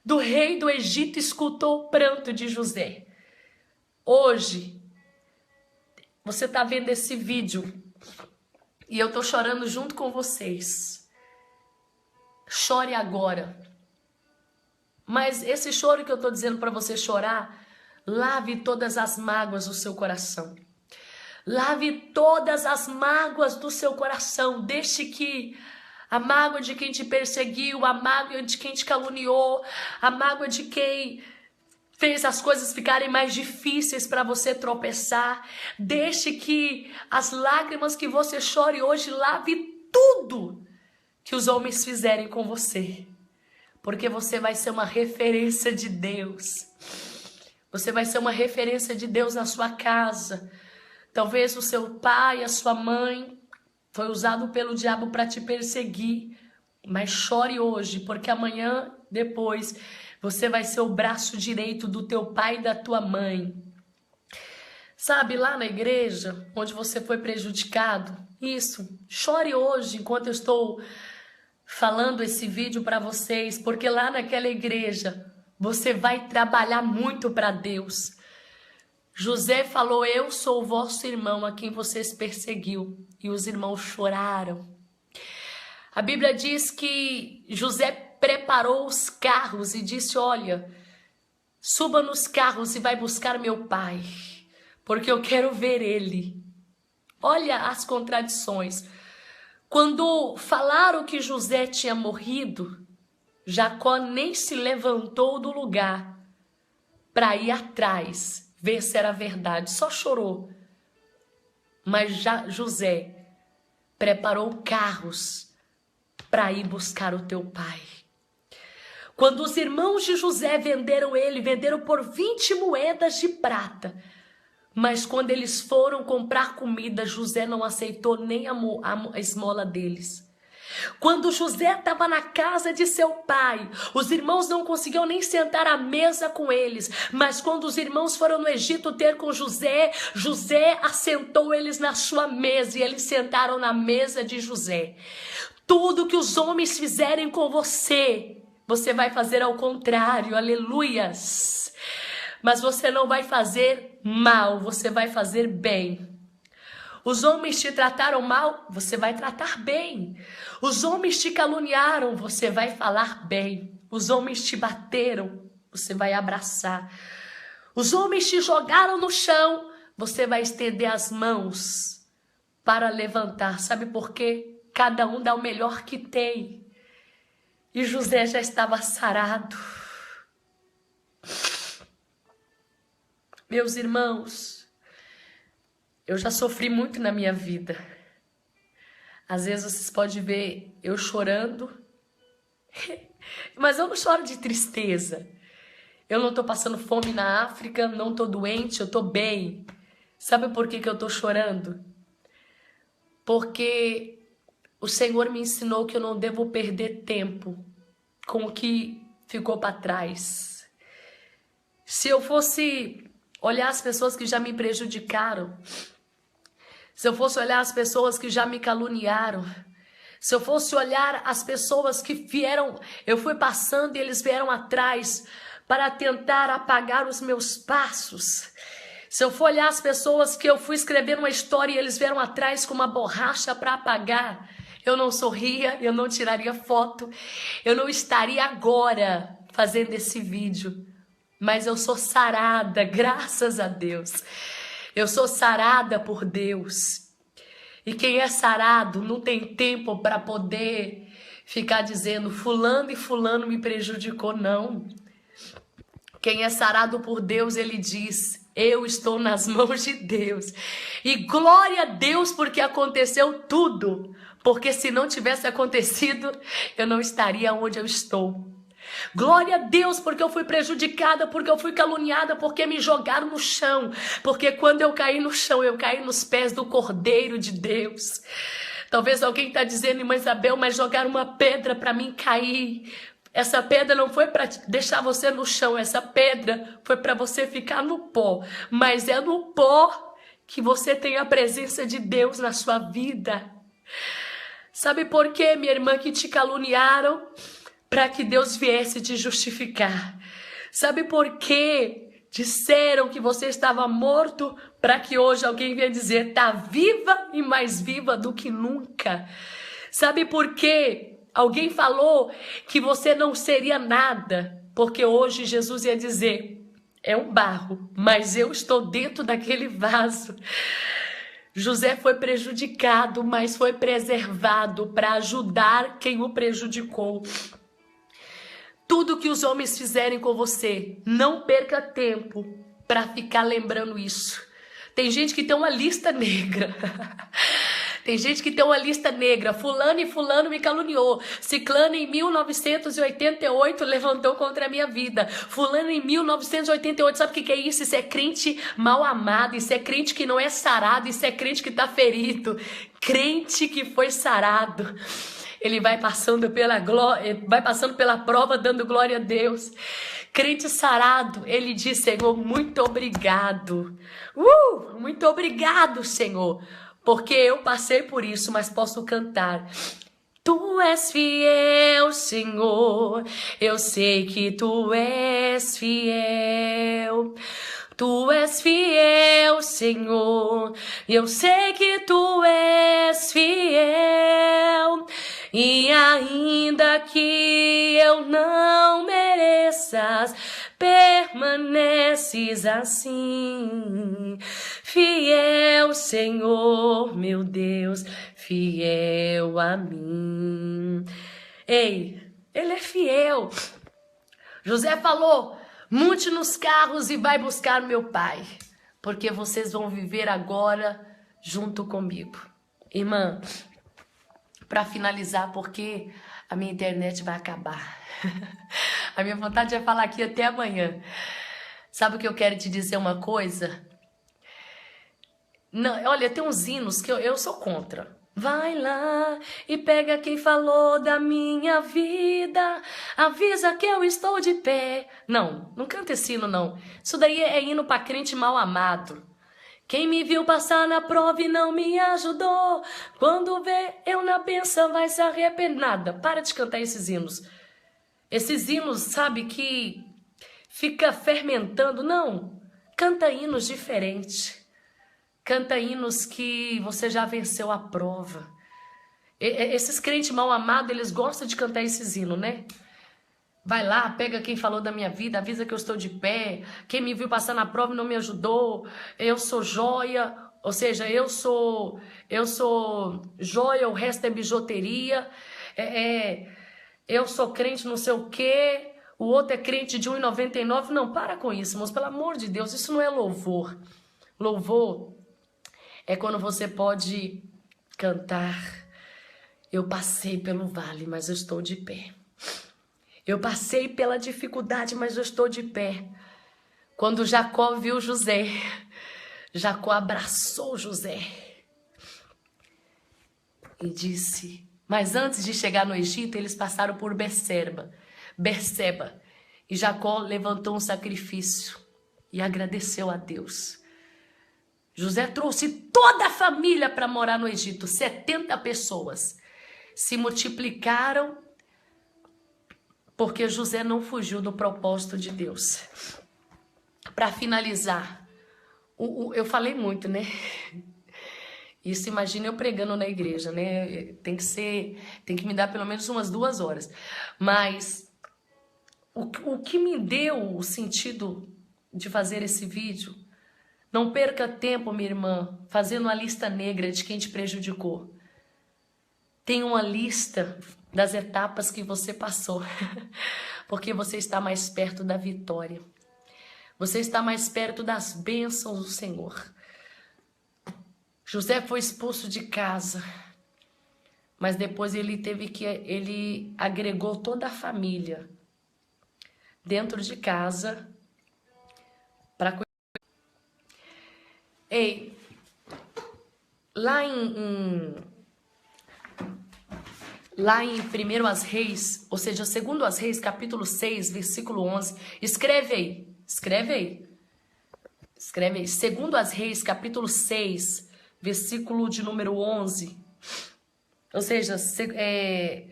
do rei do Egito escutou o pranto de José. Hoje, você está vendo esse vídeo e eu estou chorando junto com vocês. Chore agora. Mas esse choro que eu estou dizendo para você chorar, lave todas as mágoas do seu coração. Lave todas as mágoas do seu coração. Deixe que a mágoa de quem te perseguiu, a mágoa de quem te caluniou, a mágoa de quem fez as coisas ficarem mais difíceis para você tropeçar. Deixe que as lágrimas que você chore hoje lave tudo que os homens fizerem com você. Porque você vai ser uma referência de Deus. Você vai ser uma referência de Deus na sua casa. Talvez o seu pai, a sua mãe foi usado pelo diabo para te perseguir. Mas chore hoje, porque amanhã, depois, você vai ser o braço direito do teu pai e da tua mãe. Sabe, lá na igreja, onde você foi prejudicado, isso, chore hoje enquanto eu estou falando esse vídeo para vocês, porque lá naquela igreja você vai trabalhar muito para Deus. José falou, eu sou o vosso irmão a quem vocês perseguiu. E os irmãos choraram. A Bíblia diz que José preparou os carros e disse, olha, suba nos carros e vai buscar meu pai, porque eu quero ver ele. Olha as contradições. Quando falaram que José tinha morrido, Jacó nem se levantou do lugar para ir atrás, ver se era verdade, só chorou. Mas José preparou carros para ir buscar o teu pai. Quando os irmãos de José venderam ele, venderam por 20 moedas de prata. Mas quando eles foram comprar comida, José não aceitou nem a esmola deles. Quando José estava na casa de seu pai, os irmãos não conseguiam nem sentar à mesa com eles. Mas quando os irmãos foram no Egito ter com José, José assentou eles na sua mesa e eles sentaram na mesa de José. Tudo que os homens fizerem com você, você vai fazer ao contrário, aleluias. Mas você não vai fazer mal, você vai fazer bem. Os homens te trataram mal, você vai tratar bem. Os homens te caluniaram, você vai falar bem. Os homens te bateram, você vai abraçar. Os homens te jogaram no chão, você vai estender as mãos para levantar. Sabe por quê? Cada um dá o melhor que tem. E José já estava sarado. Meus irmãos, eu já sofri muito na minha vida. Às vezes vocês podem ver eu chorando, mas eu não choro de tristeza. Eu não estou passando fome na África, não estou doente, eu estou bem. Sabe por que eu estou chorando? Porque o Senhor me ensinou que eu não devo perder tempo com o que ficou para trás. Se eu fosse olhar as pessoas que já me prejudicaram, se eu fosse olhar as pessoas que já me caluniaram, se eu fosse olhar as pessoas que vieram, eu fui passando e eles vieram atrás para tentar apagar os meus passos. Se eu for olhar as pessoas que eu fui escrever uma história e eles vieram atrás com uma borracha para apagar, eu não sorria, eu não tiraria foto, eu não estaria agora fazendo esse vídeo. Mas eu sou sarada, graças a Deus. Eu sou sarada por Deus. E quem é sarado não tem tempo para poder ficar dizendo fulano e fulano me prejudicou, não. Quem é sarado por Deus, ele diz, eu estou nas mãos de Deus. E glória a Deus porque aconteceu tudo. Porque se não tivesse acontecido, eu não estaria onde eu estou. Glória a Deus porque eu fui prejudicada, porque eu fui caluniada, porque me jogaram no chão. Porque quando eu caí no chão, eu caí nos pés do Cordeiro de Deus. Talvez alguém está dizendo, irmã Isabel, mas jogaram uma pedra para mim cair. Essa pedra não foi para deixar você no chão, essa pedra foi para você ficar no pó. Mas é no pó que você tem a presença de Deus na sua vida. Sabe por quê, minha irmã, que te caluniaram? Para que Deus viesse te justificar. Sabe por quê? Disseram que você estava morto para que hoje alguém venha dizer, está viva e mais viva do que nunca. Sabe por quê? Alguém falou que você não seria nada, porque hoje Jesus ia dizer, é um barro, mas eu estou dentro daquele vaso. José foi prejudicado, mas foi preservado para ajudar quem o prejudicou. Tudo que os homens fizerem com você, não perca tempo para ficar lembrando isso. Tem gente que tem uma lista negra. Tem gente que tem uma lista negra. Fulano e fulano me caluniou. Ciclano em 1988 levantou contra a minha vida. Fulano em 1988. Sabe o que é isso? Isso é crente mal amado. Isso é crente que não é sarado. Isso é crente que está ferido. Crente que foi sarado. Ele vai passando pela glória, vai passando pela prova, dando glória a Deus. Crente sarado, ele diz, Senhor, muito obrigado. Muito obrigado, Senhor. Porque eu passei por isso, mas posso cantar. Tu és fiel, Senhor. Eu sei que tu és fiel. Tu és fiel, Senhor. Eu sei que tu és fiel. E ainda que eu não mereças, permaneces assim. Fiel, Senhor, meu Deus, fiel a mim. Ei, ele é fiel. José falou, monte nos carros e vai buscar meu pai, porque vocês vão viver agora junto comigo. Irmã, para finalizar, porque a minha internet vai acabar. A minha vontade é falar aqui até amanhã. Sabe o que eu quero te dizer uma coisa? Não, olha, tem uns hinos que eu sou contra. Vai lá e pega quem falou da minha vida, avisa que eu estou de pé. Não, não canta esse hino não. Isso daí é hino para crente mal amado. Quem me viu passar na prova e não me ajudou, quando vê eu na bênção vai se arrepender. Nada, para de cantar esses hinos. Esses hinos, sabe, que fica fermentando. Não, canta hinos diferentes. Canta hinos que você já venceu a prova. Esses crentes mal amados, eles gostam de cantar esses hinos, né? Vai lá, pega quem falou da minha vida, avisa que eu estou de pé. Quem me viu passar na prova e não me ajudou. Eu sou joia, ou seja, eu sou joia, o resto é bijuteria. Eu sou crente não sei o quê. O outro é crente de 1,99. Não, para com isso, irmãos. Pelo amor de Deus, isso não é louvor. Louvor é quando você pode cantar. Eu passei pelo vale, mas eu estou de pé. Eu passei pela dificuldade, mas eu estou de pé. Quando Jacó viu José, Jacó abraçou José e disse... Mas antes de chegar no Egito, eles passaram por Berseba. E Jacó levantou um sacrifício e agradeceu a Deus. José trouxe toda a família para morar no Egito. 70 pessoas se multiplicaram porque José não fugiu do propósito de Deus. Para finalizar, eu falei muito, né? Isso, imagina eu pregando na igreja, né? Tem que me dar pelo menos umas 2 horas. Mas o que me deu o sentido de fazer esse vídeo, não perca tempo, minha irmã, fazendo uma lista negra de quem te prejudicou. Tem uma lista das etapas que você passou, porque você está mais perto da vitória. Você está mais perto das bênçãos do Senhor. José foi expulso de casa, mas depois ele agregou toda a família dentro de casa para... Ei, lá em 1 Reis, ou seja, 2 Reis, capítulo 6, versículo 11, escreve aí. 2 Reis, capítulo 6, versículo de número 11. Ou seja, 2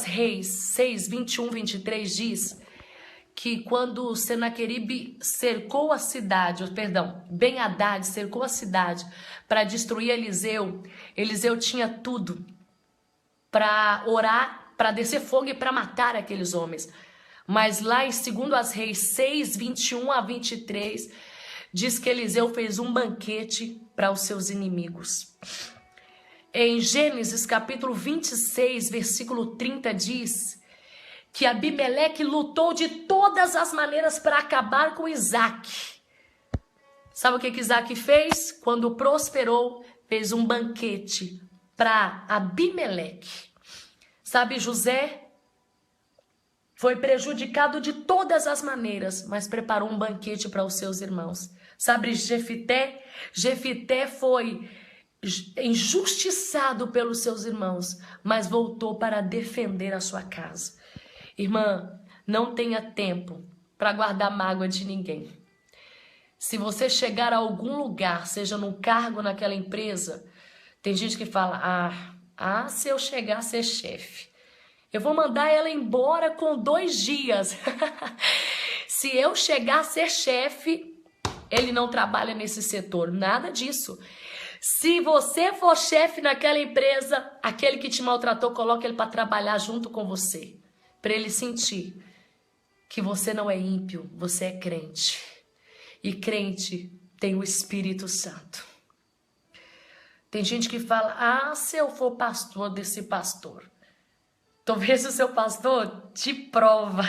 Reis 6, 21, 23 diz que quando Senaqueribe cercou a cidade, Ben-Hadad cercou a cidade para destruir Eliseu, Eliseu tinha tudo para orar, para descer fogo e para matar aqueles homens. Mas lá em 2 Reis 6, 21 a 23, diz que Eliseu fez um banquete para os seus inimigos. Em Gênesis capítulo 26, versículo 30 diz que Abimeleque lutou de todas as maneiras para acabar com Isaac. Sabe o que Isaac fez? Quando prosperou, fez um banquete para Abimeleque. Sabe, José foi prejudicado de todas as maneiras, mas preparou um banquete para os seus irmãos. Sabe, Jefité? Jefité foi injustiçado pelos seus irmãos, mas voltou para defender a sua casa. Irmã, não tenha tempo para guardar mágoa de ninguém. Se você chegar a algum lugar, seja num cargo naquela empresa, tem gente que fala, se eu chegar a ser chefe, eu vou mandar ela embora com 2 dias. Se eu chegar a ser chefe, ele não trabalha nesse setor. Nada disso. Se você for chefe naquela empresa, aquele que te maltratou, coloca ele para trabalhar junto com você. Para ele sentir que você não é ímpio, você é crente. E crente tem o Espírito Santo. Tem gente que fala, se eu for pastor desse pastor. Talvez o seu pastor te prova.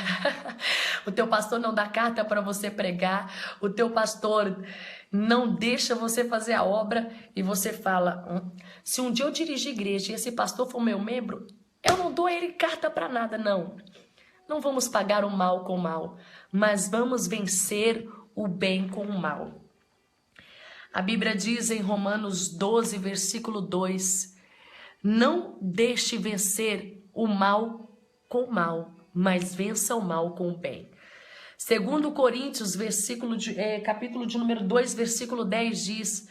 O teu pastor não dá carta para você pregar. O teu pastor não deixa você fazer a obra. E você fala, se um dia eu dirigir igreja e esse pastor for meu membro, eu não dou a ele carta para nada, não. Não vamos pagar o mal com o mal, mas vamos vencer o bem com o mal. A Bíblia diz em Romanos 12, versículo 2, não deixe vencer o mal com o mal, mas vença o mal com o bem. Segundo Coríntios, capítulo de número 2, versículo 10 diz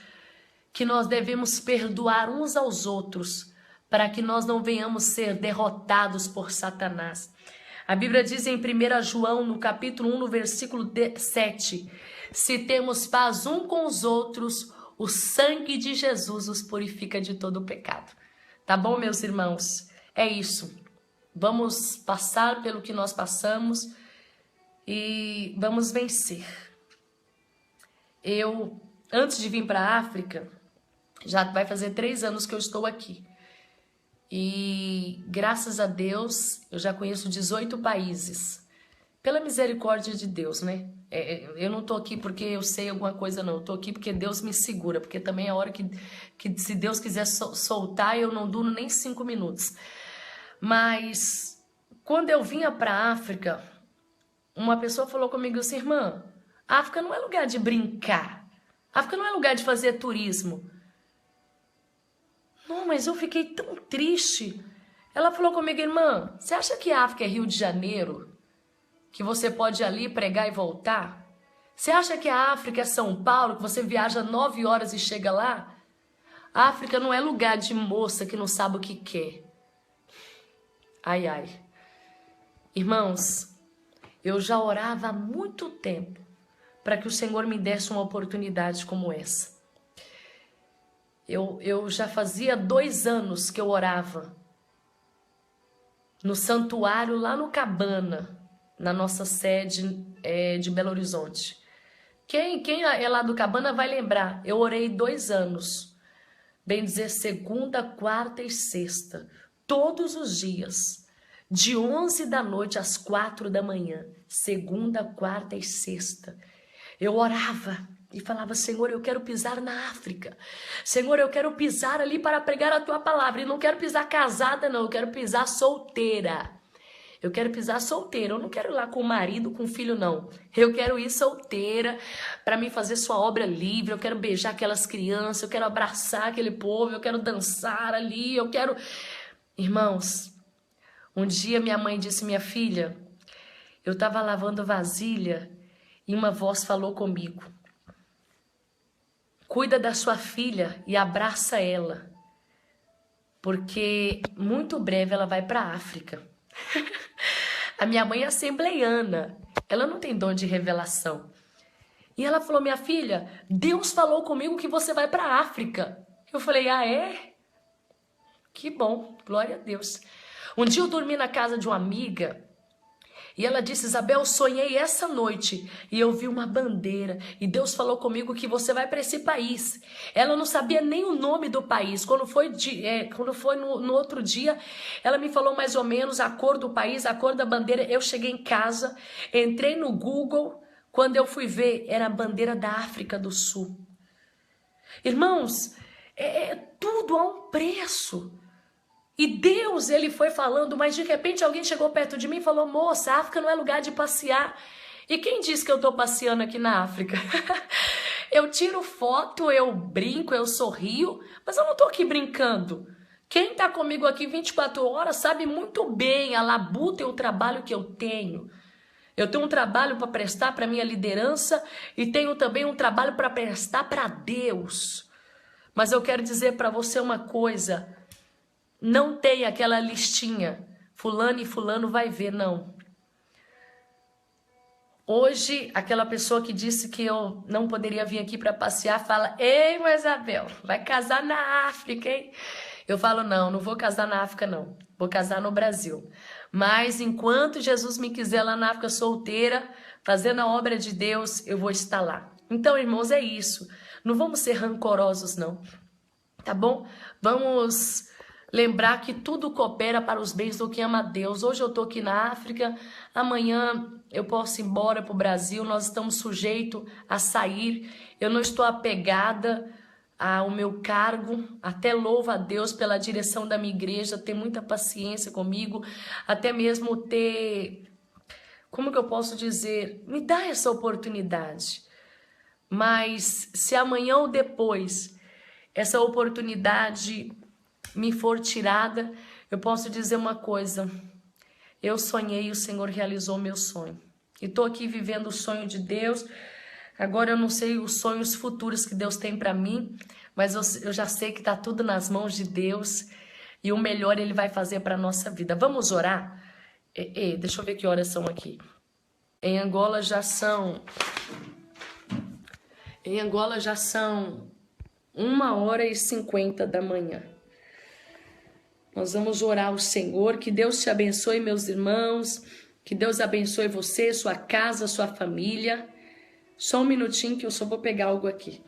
que nós devemos perdoar uns aos outros para que nós não venhamos ser derrotados por Satanás. A Bíblia diz em 1 João, no capítulo 1, no versículo 7, se temos paz um com os outros, o sangue de Jesus os purifica de todo o pecado. Tá bom, meus irmãos? É isso. Vamos passar pelo que nós passamos e vamos vencer. Eu, antes de vir para a África, já vai fazer 3 anos que eu estou aqui. E graças a Deus, eu já conheço 18 países. Pela misericórdia de Deus, né? Eu não tô aqui porque eu sei alguma coisa, não. Eu tô aqui porque Deus me segura. Porque também é a hora que se Deus quiser soltar, eu não duro nem 5 minutos. Mas quando eu vinha para a África, uma pessoa falou comigo assim: irmã, a África não é lugar de brincar. A África não é lugar de fazer turismo. Não, mas eu fiquei tão triste. Ela falou comigo: irmã, você acha que a África é Rio de Janeiro? Que você pode ir ali pregar e voltar? Você acha que a África é São Paulo, que você viaja 9 horas e chega lá? A África não é lugar de moça que não sabe o que quer. Ai, ai. Irmãos, eu já orava há muito tempo para que o Senhor me desse uma oportunidade como essa. Eu já fazia 2 anos que eu orava no santuário lá no Cabana, na nossa sede de Belo Horizonte. Quem é lá do Cabana vai lembrar, eu orei 2 anos, bem dizer, segunda, quarta e sexta, todos os dias, de 11 da noite às 4 da manhã, segunda, quarta e sexta. Eu orava e falava: Senhor, eu quero pisar na África. Senhor, eu quero pisar ali para pregar a tua palavra. E não quero pisar casada, não. Eu quero pisar solteira. Eu quero pisar solteira. Eu não quero ir lá com o marido, com o filho, não. Eu quero ir solteira para me fazer sua obra livre. Eu quero beijar aquelas crianças. Eu quero abraçar aquele povo. Eu quero dançar ali. Eu quero... Irmãos, um dia minha mãe disse: minha filha, eu estava lavando vasilha e uma voz falou comigo: cuida da sua filha e abraça ela, porque muito breve ela vai para a África. A minha mãe é assembleiana, ela não tem dom de revelação. E ela falou: minha filha, Deus falou comigo que você vai para a África. Eu falei: ah, é? Que bom, glória a Deus. Um dia eu dormi na casa de uma amiga e ela disse: Isabel, sonhei essa noite e eu vi uma bandeira e Deus falou comigo que você vai para esse país. Ela não sabia nem o nome do país. Quando foi no outro dia, ela me falou mais ou menos a cor do país, a cor da bandeira. Eu cheguei em casa, entrei no Google, quando eu fui ver, era a bandeira da África do Sul. Irmãos, tudo a um preço. E Deus, ele foi falando, mas de repente alguém chegou perto de mim e falou: moça, a África não é lugar de passear. E quem disse que eu tô passeando aqui na África? Eu tiro foto, eu brinco, eu sorrio, mas eu não tô aqui brincando. Quem tá comigo aqui 24 horas sabe muito bem a labuta e o trabalho que eu tenho. Eu tenho um trabalho para prestar para minha liderança e tenho também um trabalho para prestar para Deus. Mas eu quero dizer para você uma coisa: não tem aquela listinha, fulano e fulano vai ver, não. Hoje, aquela pessoa que disse que eu não poderia vir aqui para passear fala: ei, Isabel, vai casar na África, hein? Eu falo: não vou casar na África, não. Vou casar no Brasil. Mas enquanto Jesus me quiser lá na África solteira, fazendo a obra de Deus, eu vou estar lá. Então, irmãos, é isso. Não vamos ser rancorosos, não. Tá bom? Vamos lembrar que tudo coopera para os bens do que ama a Deus. Hoje eu estou aqui na África, amanhã eu posso ir embora para o Brasil, nós estamos sujeitos a sair. Eu não estou apegada ao meu cargo, até louvo a Deus pela direção da minha igreja, ter muita paciência comigo, até mesmo ter, como que eu posso dizer, me dá essa oportunidade. Mas se amanhã ou depois essa oportunidade me for tirada, eu posso dizer uma coisa: eu sonhei e o Senhor realizou meu sonho. E estou aqui vivendo o sonho de Deus. Agora eu não sei os sonhos futuros que Deus tem para mim, mas eu já sei que está tudo nas mãos de Deus e o melhor Ele vai fazer para a nossa vida. Vamos orar? Deixa eu ver que horas são aqui. Em Angola já são 1h50 da manhã. Nós vamos orar ao Senhor. Que Deus te abençoe, meus irmãos. Que Deus abençoe você, sua casa, sua família. Só um minutinho que eu só vou pegar algo aqui.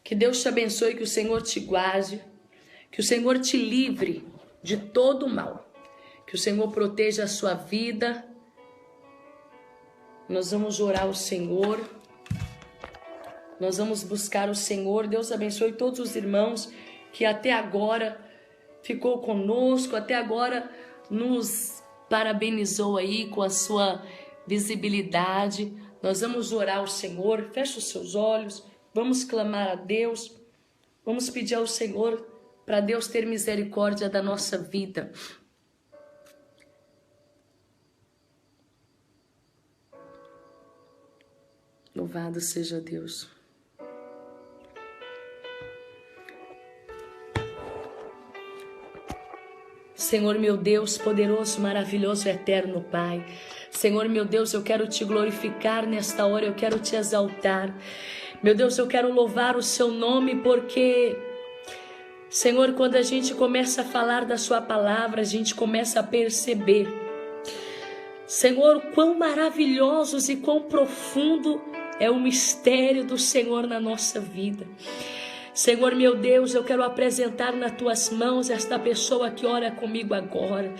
Que Deus te abençoe, que o Senhor te guarde, que o Senhor te livre de todo o mal, que o Senhor proteja a sua vida. Nós vamos orar ao Senhor, nós vamos buscar o Senhor. Deus abençoe todos os irmãos que até agora ficou conosco, até agora nos parabenizou aí com a sua visibilidade. Nós vamos orar ao Senhor. Feche os seus olhos. Vamos clamar a Deus, vamos pedir ao Senhor para Deus ter misericórdia da nossa vida. Louvado seja Deus. Senhor meu Deus, poderoso, maravilhoso, eterno Pai. Senhor meu Deus, eu quero te glorificar nesta hora, eu quero te exaltar. Meu Deus, eu quero louvar o seu nome porque, Senhor, quando a gente começa a falar da sua palavra, a gente começa a perceber, Senhor, quão maravilhosos e quão profundo é o mistério do Senhor na nossa vida. Senhor meu Deus, eu quero apresentar nas tuas mãos esta pessoa que ora comigo agora.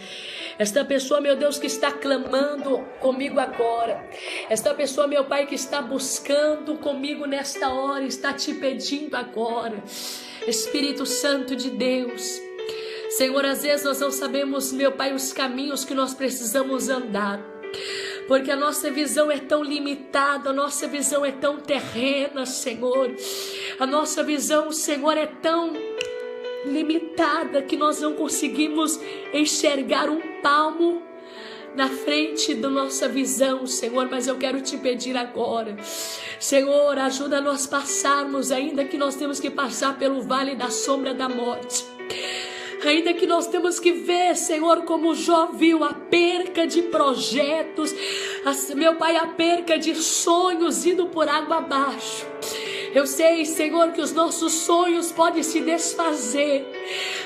Esta pessoa, meu Deus, que está clamando comigo agora. Esta pessoa, meu Pai, que está buscando comigo nesta hora, está te pedindo agora. Espírito Santo de Deus. Senhor, às vezes nós não sabemos, meu Pai, os caminhos que nós precisamos andar. Porque a nossa visão é tão limitada, a nossa visão é tão terrena, Senhor. A nossa visão, Senhor, é tão limitada que nós não conseguimos enxergar um palmo na frente da nossa visão, Senhor. Mas eu quero te pedir agora, Senhor, ajuda a nós passarmos, ainda que nós temos que passar pelo vale da sombra da morte. Ainda que nós temos que ver, Senhor, como Jó viu a perca de projetos, meu Pai, a perca de sonhos indo por água abaixo. Eu sei, Senhor, que os nossos sonhos podem se desfazer,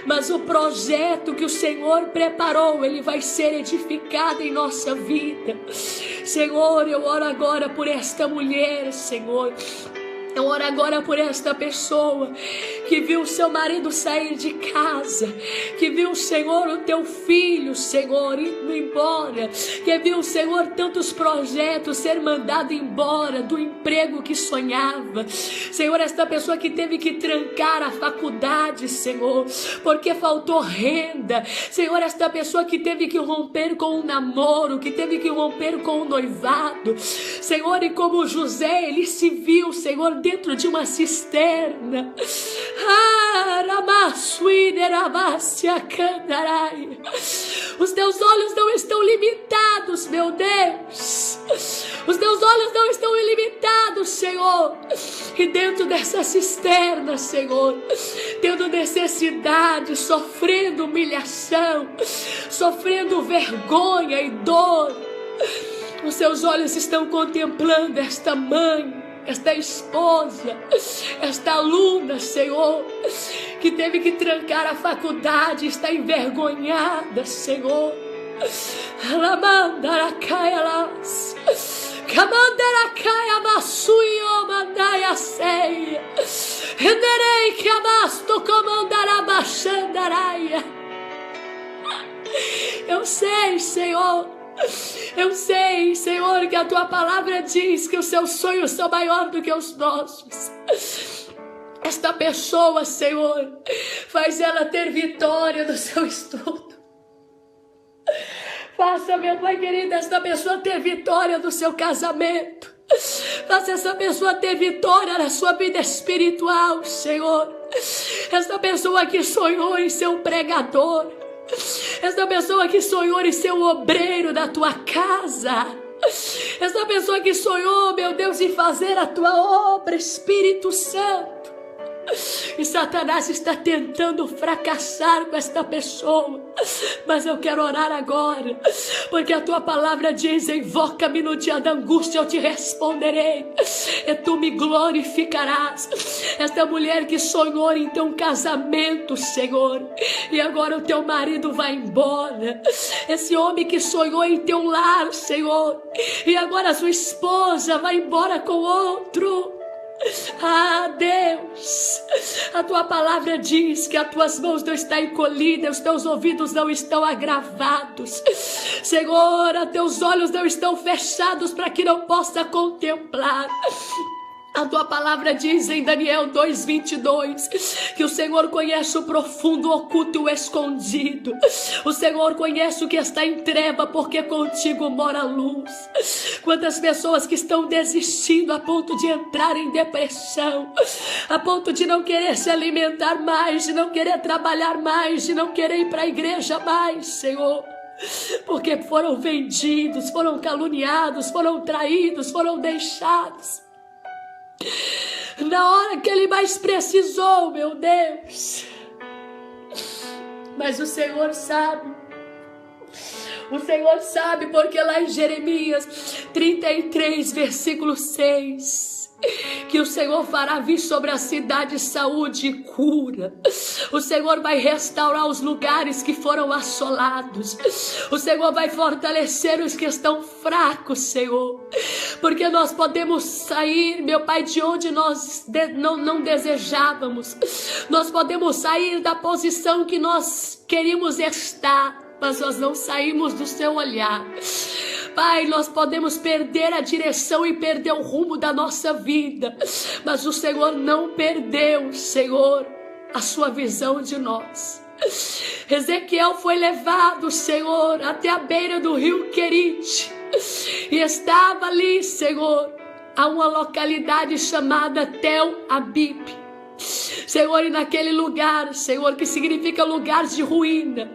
mas o projeto que o Senhor preparou, ele vai ser edificado em nossa vida. Senhor, eu oro agora por esta mulher, Senhor. Eu oro agora por esta pessoa que viu seu marido sair de casa, que viu, Senhor, o teu filho, Senhor, indo embora, que viu, Senhor, tantos projetos ser mandado embora do emprego que sonhava. Senhor, esta pessoa que teve que trancar a faculdade, Senhor, porque faltou renda. Senhor, esta pessoa que teve que romper com o namoro, que teve que romper com o noivado. Senhor, e como José, ele se viu, Senhor, dentro de uma cisterna. Os teus olhos não estão limitados, meu Deus. Os teus olhos não estão ilimitados, Senhor. E dentro dessa cisterna, Senhor, tendo necessidade, sofrendo humilhação, sofrendo vergonha e dor, os seus olhos estão contemplando esta mãe, esta esposa, esta aluna, Senhor, que teve que trancar a faculdade, está envergonhada, Senhor. Eu sei, Senhor. Eu sei, Senhor, que a tua palavra diz que os seus sonhos são maiores do que os nossos. Esta pessoa, Senhor, faz ela ter vitória no seu estudo. Faça, meu Pai querido, esta pessoa ter vitória no seu casamento. Faça essa pessoa ter vitória na sua vida espiritual, Senhor. Esta pessoa que sonhou em ser um pregador, essa pessoa que sonhou em ser o obreiro da tua casa, essa pessoa que sonhou, meu Deus, em fazer a tua obra, Espírito Santo. E Satanás está tentando fracassar com esta pessoa. Mas eu quero orar agora, porque a tua palavra diz: invoca-me no dia da angústia, eu te responderei, e tu me glorificarás. Esta mulher que sonhou em ter um casamento, Senhor, e agora o teu marido vai embora. Esse homem que sonhou em ter um lar, Senhor, e agora a sua esposa vai embora com outro. Ah, Deus, a tua palavra diz que as tuas mãos não estão encolhidas, os teus ouvidos não estão agravados, Senhor, os teus olhos não estão fechados para que não possa contemplar. A tua palavra diz em Daniel 2:22 que o Senhor conhece o profundo, o oculto e o escondido. O Senhor conhece o que está em treva, porque contigo mora a luz. Quantas pessoas que estão desistindo a ponto de entrar em depressão, a ponto de não querer se alimentar mais, de não querer trabalhar mais, de não querer ir para a igreja mais, Senhor, porque foram vendidos, foram caluniados, foram traídos, foram deixados na hora que ele mais precisou, meu Deus. Mas o Senhor sabe, porque lá em Jeremias 33, versículo 6, que o Senhor fará vir sobre a cidade saúde e cura. O Senhor vai restaurar os lugares que foram assolados. O Senhor vai fortalecer os que estão fracos, Senhor, porque nós podemos sair, meu Pai, de onde nós não desejávamos. Nós podemos sair da posição que nós queríamos estar, mas nós não saímos do seu olhar. Pai, nós podemos perder a direção e perder o rumo da nossa vida, mas o Senhor não perdeu, Senhor, a sua visão de nós. Ezequiel foi levado, Senhor, até a beira do rio Querite, e estava ali, Senhor, a uma localidade chamada Tel Abib. Senhor, e naquele lugar, Senhor, que significa lugar de ruína,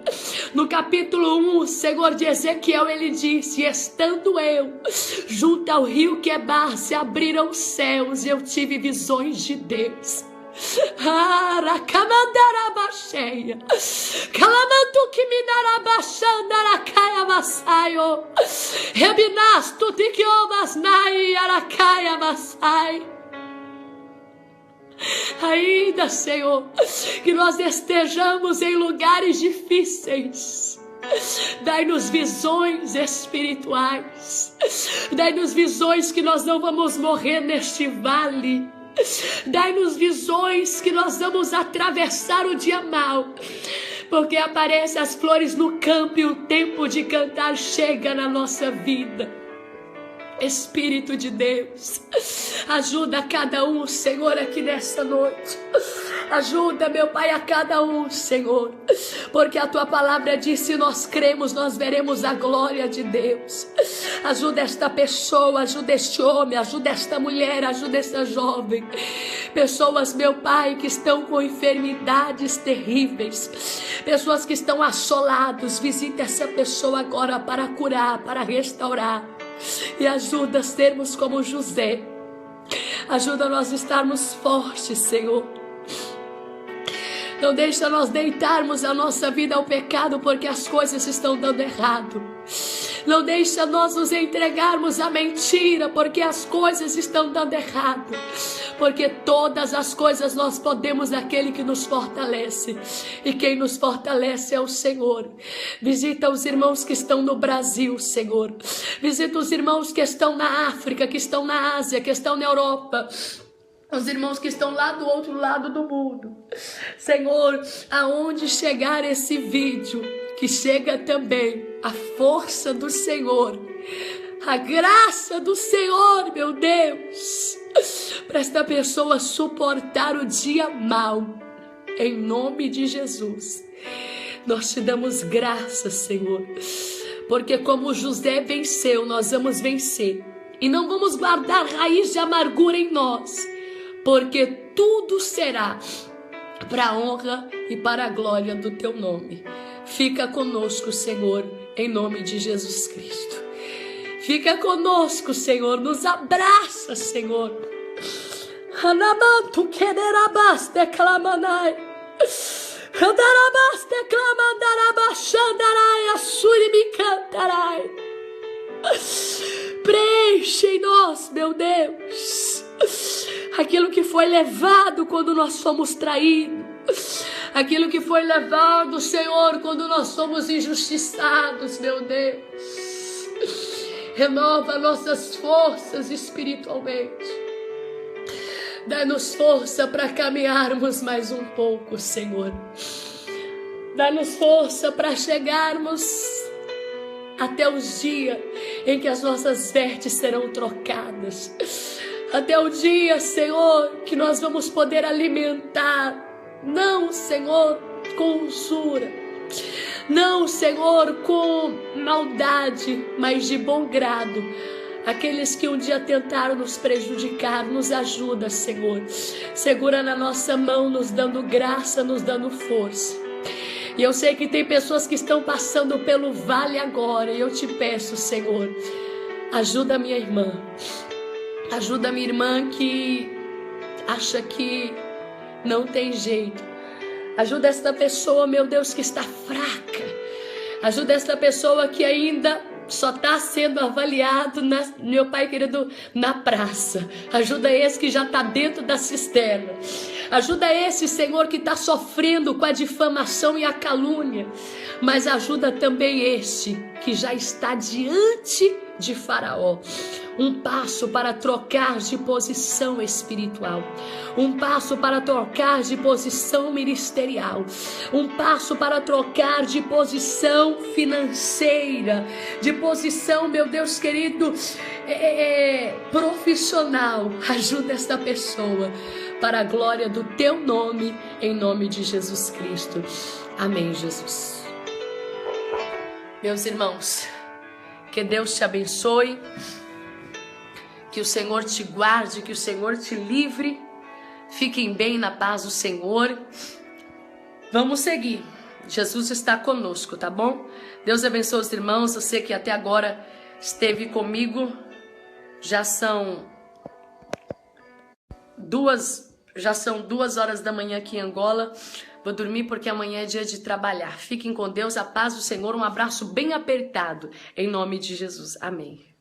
no capítulo 1, Senhor, de Ezequiel, ele disse: estando eu junto ao rio Quebar, se abriram os céus e eu tive visões de Deus. Aracamandarabasheia, Calamantu que me darabashandaracaia massaio, Rebinasto tikiomas nai aracaia massai. Ainda, Senhor, que nós estejamos em lugares difíceis, dai-nos visões espirituais, dai-nos visões que nós não vamos morrer neste vale, dai-nos visões que nós vamos atravessar o dia mau, porque aparecem as flores no campo e o tempo de cantar chega na nossa vida. Espírito de Deus, ajuda a cada um, Senhor, aqui nessa noite. Ajuda, meu Pai, a cada um, Senhor, porque a tua palavra diz: se nós cremos, nós veremos a glória de Deus. Ajuda esta pessoa, ajuda este homem, ajuda esta mulher, ajuda esta jovem. Pessoas, meu Pai, que estão com enfermidades terríveis, pessoas que estão assolados, visita essa pessoa agora para curar, para restaurar. E ajuda a sermos como José. Ajuda nós a estarmos fortes, Senhor. Não deixa nós deitarmos a nossa vida ao pecado, porque as coisas estão dando errado. Não deixa nós nos entregarmos à mentira, porque as coisas estão dando errado. Porque todas as coisas nós podemos naquele que nos fortalece. E quem nos fortalece é o Senhor. Visita os irmãos que estão no Brasil, Senhor. Visita os irmãos que estão na África, que estão na Ásia, que estão na Europa. Os irmãos que estão lá do outro lado do mundo. Senhor, aonde chegar esse vídeo, que chega também a força do Senhor, a graça do Senhor, meu Deus, para esta pessoa suportar o dia mau, em nome de Jesus. Nós te damos graça, Senhor, porque como José venceu, nós vamos vencer, e não vamos guardar raiz de amargura em nós, porque tudo será para a honra e para a glória do teu nome. Fica conosco, Senhor, em nome de Jesus Cristo. Fica conosco, Senhor, nos abraça, Senhor. Anamantu quederabaste clamanai. Andarabaste clamandarabashandarai, assuri-me cantarai. Preenche em nós, meu Deus, aquilo que foi levado quando nós somos traídos, aquilo que foi levado, Senhor, quando nós somos injustiçados, meu Deus. Renova nossas forças espiritualmente. Dá-nos força para caminharmos mais um pouco, Senhor. Dá-nos força para chegarmos até os dias em que as nossas vestes serão trocadas. Até o dia, Senhor, que nós vamos poder alimentar. Não, Senhor, com usura. Não, Senhor, com maldade, mas de bom grado. Aqueles que um dia tentaram nos prejudicar, nos ajuda, Senhor. Segura na nossa mão, nos dando graça, nos dando força. E eu sei que tem pessoas que estão passando pelo vale agora. E eu te peço, Senhor, ajuda a minha irmã. Ajuda a minha irmã que acha que não tem jeito. Ajuda esta pessoa, meu Deus, que está fraca. Ajuda esta pessoa que ainda só está sendo avaliado, meu Pai querido, na praça. Ajuda esse que já está dentro da cisterna. Ajuda esse, Senhor, que está sofrendo com a difamação e a calúnia. Mas ajuda também este que já está diante de Faraó. Um passo para trocar de posição espiritual. Um passo para trocar de posição ministerial. Um passo para trocar de posição financeira. De posição, meu Deus querido, profissional. Ajuda esta pessoa para a glória do teu nome, em nome de Jesus Cristo. Amém, Jesus. Meus irmãos, que Deus te abençoe. Que o Senhor te guarde, que o Senhor te livre. Fiquem bem na paz do Senhor. Vamos seguir. Jesus está conosco, tá bom? Deus abençoe os irmãos. Você que até agora esteve comigo. Já são 2 horas da manhã aqui em Angola. Vou dormir porque amanhã é dia de trabalhar. Fiquem com Deus, a paz do Senhor. Um abraço bem apertado. Em nome de Jesus. Amém.